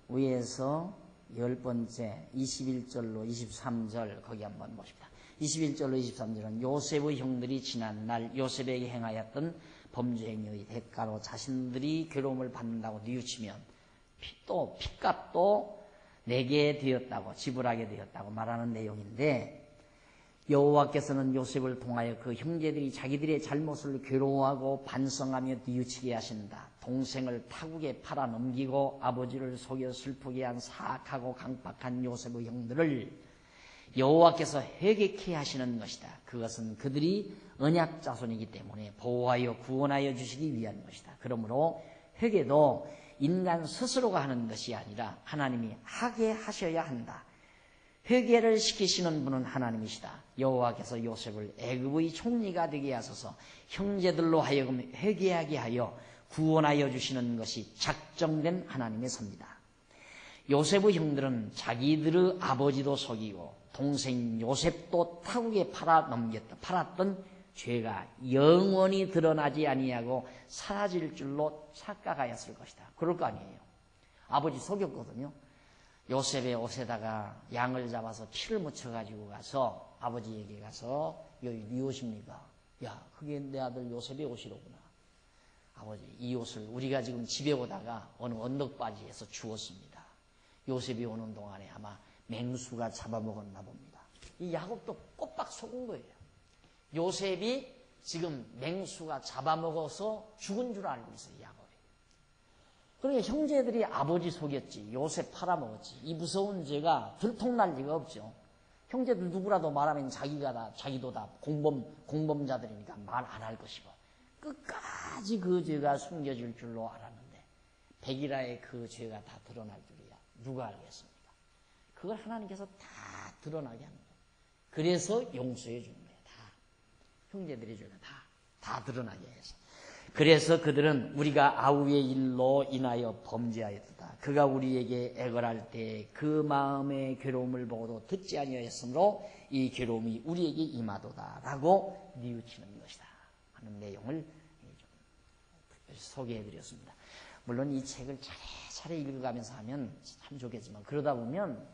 위에서 10번째 21절로 23절 거기 한번 보십시다. 21절로 23절은 요셉의 형들이 지난날 요셉에게 행하였던 범죄 행위의 대가로 자신들이 괴로움을 받는다고 뉘우치면 또 핏값도 내게 되었다고 지불하게 되었다고 말하는 내용인데 여호와께서는 요셉을 통하여 그 형제들이 자기들의 잘못을 괴로워하고 반성하며 뉘우치게 하신다. 동생을 타국에 팔아넘기고 아버지를 속여 슬프게 한 사악하고 강팍한 요셉의 형들을 여호와께서 회개케 하시는 것이다. 그것은 그들이 언약 자손이기 때문에 보호하여 구원하여 주시기 위한 것이다. 그러므로 회개도 인간 스스로가 하는 것이 아니라 하나님이 하게 하셔야 한다. 회개를 시키시는 분은 하나님이시다. 여호와께서 요셉을 애굽의 총리가 되게 하소서 형제들로 하여금 회개하게 하여 구원하여 주시는 것이 작정된 하나님의 섭니다. 요셉의 형들은 자기들의 아버지도 속이고 동생 요셉도 타국에 팔았던 죄가 영원히 드러나지 아니하고 사라질 줄로 착각하였을 것이다. 그럴 거 아니에요. 아버지 속였거든요. 요셉의 옷에다가 양을 잡아서 피를 묻혀가지고 가서 아버지에게 가서 여기 네 옷입니까? 야, 그게 내 아들 요셉의 옷이로구나. 아버지, 이 옷을 우리가 지금 집에 오다가 어느 언덕바지에서 주웠습니다. 요셉이 오는 동안에 아마 맹수가 잡아먹었나 봅니다. 이 야곱도 꼬박 속은 거예요. 요셉이 지금 맹수가 잡아먹어서 죽은 줄 알고 있어요, 야곱이. 그러니까 형제들이 아버지 속였지, 요셉 팔아먹었지. 이 무서운 죄가 들통날 리가 없죠. 형제들 누구라도 말하면 자기도 다 공범자들이니까 말 안 할 것이고, 끝까지 그 죄가 숨겨질 줄로 알았는데, 백일하에 그 죄가 다 드러날 줄이야 누가 알겠습니까? 그걸 하나님께서 다 드러나게 하는 거예요. 그래서 용서해 주는 거예요. 다 형제들의 죄가 다 드러나게 해서. 그래서 그들은 우리가 아우의 일로 인하여 범죄하였다. 그가 우리에게 애걸할 때 그 마음의 괴로움을 보고도 듣지 아니하였으므로 이 괴로움이 우리에게 임하도다 라고 뉘우치는 것이다 하는 내용을 좀 소개해드렸습니다. 물론 이 책을 차례차례 읽어가면서 하면 참 좋겠지만, 그러다 보면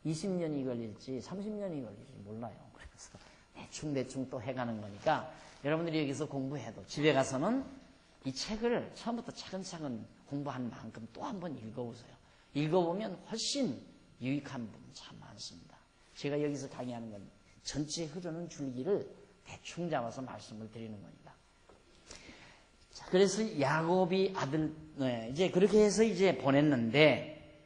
20년이 걸릴지 30년이 걸릴지 몰라요. 그래서 대충 또 해가는 거니까 여러분들이 여기서 공부해도 집에 가서는 이 책을 처음부터 차근차근 공부한 만큼 또 한 번 읽어보세요. 읽어보면 훨씬 유익한 부분 참 많습니다. 제가 여기서 강의하는 건 전체 흐르는 줄기를 대충 잡아서 말씀을 드리는 겁니다. 자, 그래서 야곱이 아들, 이제 그렇게 해서 이제 보냈는데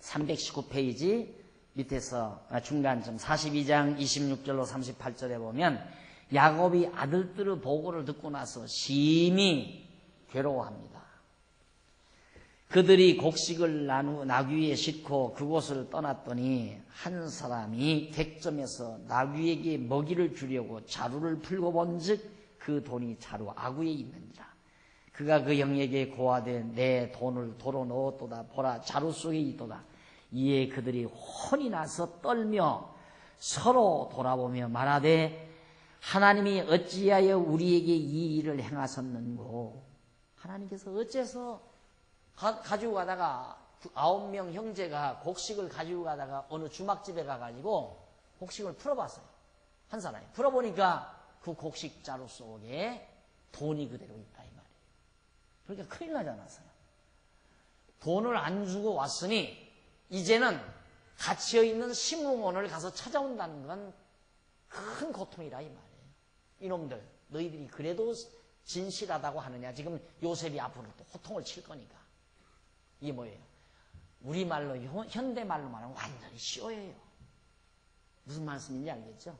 319페이지 밑에서 중간쯤 42장 26절로 38절에 보면 야곱이 아들들의 보고를 듣고 나서 심히 괴로워합니다. 그들이 곡식을 나귀에 싣고 그곳을 떠났더니 한 사람이 객점에서 나귀에게 먹이를 주려고 자루를 풀고 본즉 그 돈이 자루 아구에 있느니라. 그가 그 형에게 고하되 내 돈을 도로 넣었도다. 보라, 자루 속에 있도다. 이에 그들이 혼이 나서 떨며 서로 돌아보며 말하되 하나님이 어찌하여 우리에게 이 일을 행하셨는고. 하나님께서 어째서 가지고 가다가 9명 형제가 곡식을 가지고 가다가 어느 주막집에 가가지고 곡식을 풀어봤어요. 한 사람이 풀어보니까 그 곡식 자루 속에 돈이 그대로 있다 이 말이에요. 그러니까 큰일 나지 않았어요. 돈을 안 주고 왔으니 이제는 갇혀있는 심웅원을 가서 찾아온다는 건 큰 고통이라 이 말이에요. 이놈들 너희들이 그래도 진실하다고 하느냐. 지금 요셉이 앞으로 또 호통을 칠 거니까. 이게 뭐예요? 우리말로 현대말로 말하면 완전히 쇼예요. 무슨 말씀인지 알겠죠?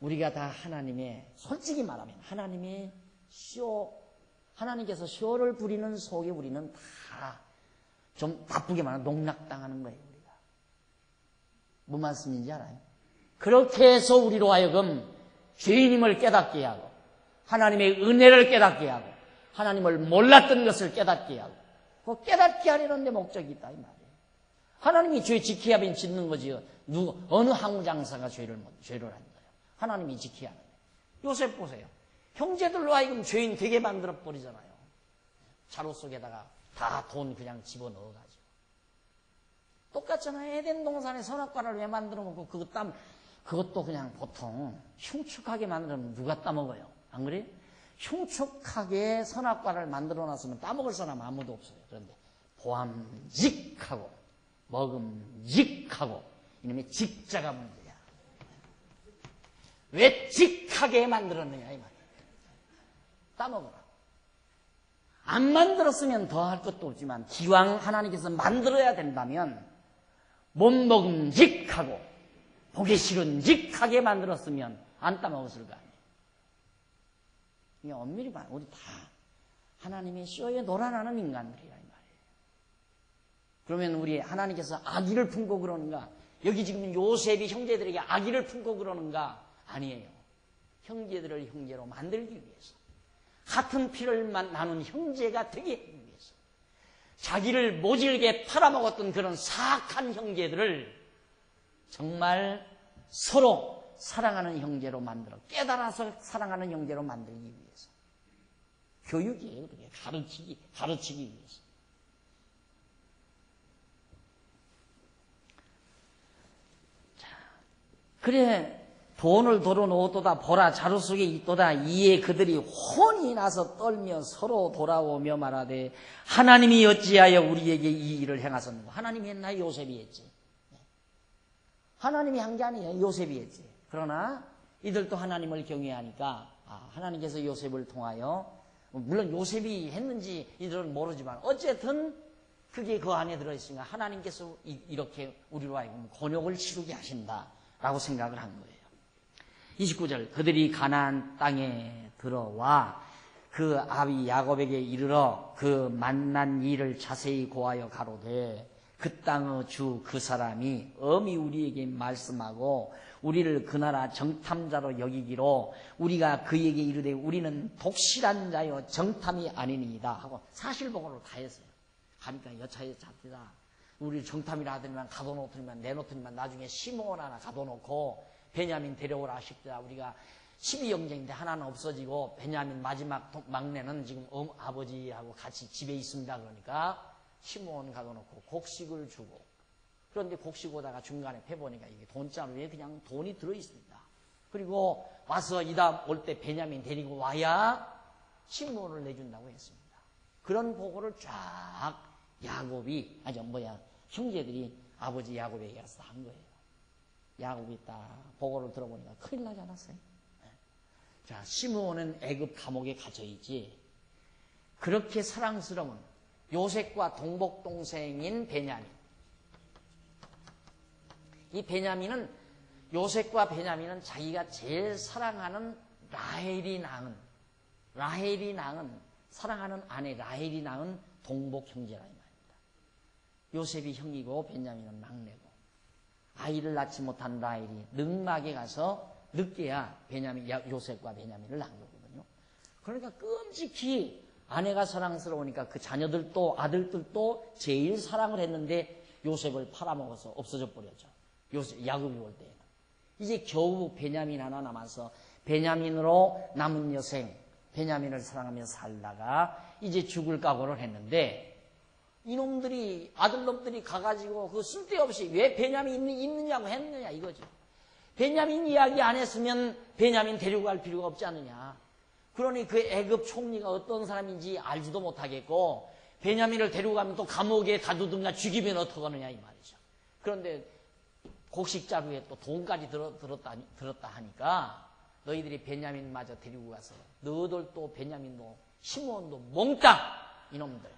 우리가 다 하나님의, 솔직히 말하면 하나님의 쇼, 하나님께서 쇼를 부리는 속에 우리는 다 좀 나쁘게 말하면 농락당하는 거예요. 우리가 무슨 말씀인지 알아요? 그렇게 해서 우리로 하여금 죄인임을 깨닫게 하고 하나님의 은혜를 깨닫게 하고 하나님을 몰랐던 것을 깨닫게 하고 그 깨닫게 하려는 데 목적이 있다 이 말이에요. 하나님이 죄 지켜야 하면 짓는 거지 어느 항우장사가 죄를 한 거예요. 하나님이 지켜야 하는 거예요. 요셉 보세요. 형제들로 하여금 죄인 되게 만들어 버리잖아요. 자루 속에다가 다 돈 그냥 집어넣어가지고. 똑같잖아요. 에덴 동산에 선악과를 왜 만들어 먹고 그것도 그냥 보통 흉측하게 만들면 누가 따먹어요? 안 그래요? 흉측하게 선악과를 만들어 놨으면 따먹을 사람 아무도 없어요. 그런데 보암직하고 먹음직하고 이놈의 직자가 문제야. 왜 직하게 만들었느냐 이 말이에요. 따먹어라. 안 만들었으면 더 할 것도 없지만 기왕 하나님께서 만들어야 된다면 못 먹음직하고 보기 싫은직하게 만들었으면 안 따먹었을 거 아니에요. 이게 엄밀히 말하면 우리 다 하나님의 쇼에 놀아나는 인간들이라 이 말이에요. 그러면 우리 하나님께서 악의를 품고 그러는가? 여기 지금 요셉이 형제들에게 악의를 품고 그러는가? 아니에요. 형제들을 형제로 만들기 위해서, 같은 피를 나눈 형제가 되게 하기 위해서, 자기를 모질게 팔아먹었던 그런 사악한 형제들을 정말 서로 사랑하는 형제로 만들어, 깨달아서 사랑하는 형제로 만들기 위해서. 교육이에요. 그게 가르치기 위해서. 자, 그래 돈을 덜어놓았도다 보라 자루 속에 있도다. 이에 그들이 혼이 나서 떨며 서로 돌아오며 말하되 하나님이 어찌하여 우리에게 이 일을 행하셨는가. 하나님이 했나 요셉이 했지. 하나님이 한 게 아니에요. 요셉이 했지. 그러나 이들도 하나님을 경외하니까 하나님께서 요셉을 통하여 물론 요셉이 했는지 이들은 모르지만 어쨌든 그게 그 안에 들어있으니까 하나님께서 이렇게 우리로 하여금 곤욕을 치르게 하신다라고 생각을 한 거예요. 29절 그들이 가나안 땅에 들어와 그 아비 야곱에게 이르러 그 만난 일을 자세히 고하여 가로되 그 땅의 주 그 사람이 엄히 우리에게 말씀하고 우리를 그 나라 정탐자로 여기기로 우리가 그에게 이르되 우리는 독실한 자여 정탐이 아니니이다 하고 사실보고를 다 했어요. 가니까 여차에 잡히다. 우리 정탐이라 하더니만 가둬놓더니만 내놓더니만 나중에 시므온 하나 가둬놓고 베냐민 데려오라 싶다. 우리가 12형제인데 하나는 없어지고 베냐민 마지막 막내는 지금 아버지하고 같이 집에 있습니다. 그러니까 시므온 가둬놓고 곡식을 주고 그런데 곡식 오다가 중간에 패보니까 이게 돈자루에 그냥 돈이 들어있습니다. 그리고 와서 이다 올 때 베냐민 데리고 와야 시므온을 내준다고 했습니다. 그런 보고를 쫙 야곱이 형제들이 아버지 야곱에게 가서 한 거예요. 야곱이 딱 보고를 들어보니까 큰일 나지 않았어요. 자, 시므온은 애굽 감옥에 갇혀있지. 그렇게 사랑스러운 요셉과 동복동생인 베냐민. 이 베냐민은 요셉과 베냐민은 자기가 제일 사랑하는 라헬이 낳은 사랑하는 아내 라헬이 낳은 동복 형제라 이 말입니다. 요셉이 형이고 베냐민은 막내고 아이를 낳지 못한 라헬이 늑막에 가서 늦게야 요셉과 베냐민을 낳은 거거든요. 그러니까 끔찍히 아내가 사랑스러우니까 그 자녀들도 아들들도 제일 사랑을 했는데 요셉을 팔아먹어서 없어져 버렸죠. 야곱이 올 때에는. 이제 겨우 베냐민 하나 남아서 베냐민으로 남은 여생 베냐민을 사랑하며 살다가 이제 죽을 각오를 했는데 이놈들이 아들놈들이 가가지고 그 쓸데없이 왜 베냐민이 있느냐고 했느냐 이거죠. 베냐민 이야기 안 했으면 베냐민 데리고 갈 필요가 없지 않느냐. 그러니 그 애굽 총리가 어떤 사람인지 알지도 못하겠고 베냐민을 데리고 가면 또 감옥에 가두든가 죽이면 어떡하느냐 이 말이죠. 그런데 곡식자루에 또 돈까지 들었다 하니까 너희들이 베냐민마저 데리고 가서 너희들도 베냐민도 시므온도 몽땅 이놈들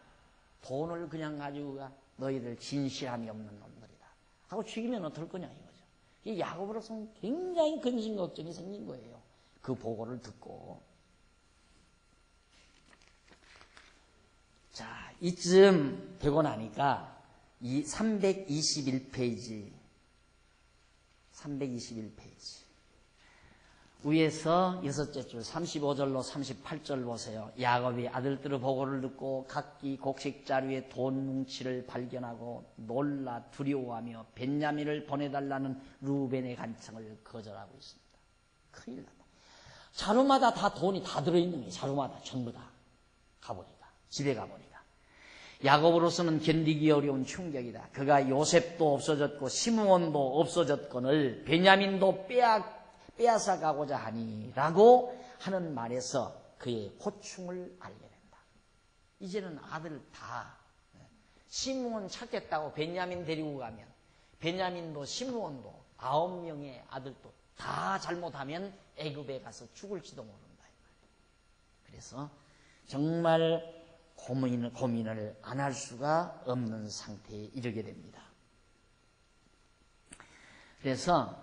돈을 그냥 가지고 가 너희들 진실함이 없는 놈들이다 하고 죽이면 어떨 거냐 이거죠. 이 야곱으로서는 굉장히 근심 걱정이 생긴 거예요. 그 보고를 듣고. 자, 이쯤 되고 나니까 이 321페이지 위에서 여섯째 줄 35절로 38절 보세요. 야곱이 아들들의 보고를 듣고 각기 곡식자루에 돈 뭉치를 발견하고 놀라 두려워하며 벤야민을 보내달라는 루벤의 간청을 거절하고 있습니다. 큰일 났다. 자루마다 다 돈이 다 들어있는 거예요. 자루마다 전부 다 가보니까 집에 가보니까 야곱으로서는 견디기 어려운 충격이다. 그가 요셉도 없어졌고 시므온도 없어졌거늘 베냐민도 빼앗아 가고자 하니라고 하는 말에서 그의 고충을 알게 된다. 이제는 아들 다 시므온 찾겠다고 베냐민 데리고 가면 베냐민도 시므온도 9명의 아들도 다 잘못하면 애굽에 가서 죽을지도 모른다. 그래서 정말 고민을 안 할 수가 없는 상태에 이르게 됩니다. 그래서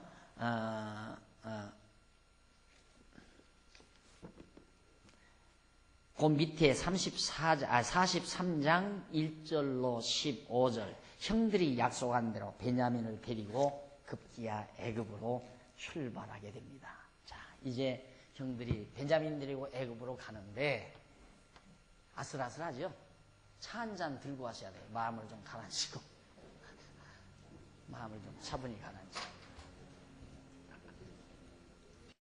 그 밑에 43장 1절로 15절 형들이 약속한 대로 베냐민을 데리고 급기야 애굽으로 출발하게 됩니다. 자, 이제 형들이 베냐민 데리고 애굽으로 가는데 아슬아슬하죠? 차 한 잔 들고 가셔야 돼요. 마음을 좀 가라앉히고 마음을 좀 차분히 가라앉히고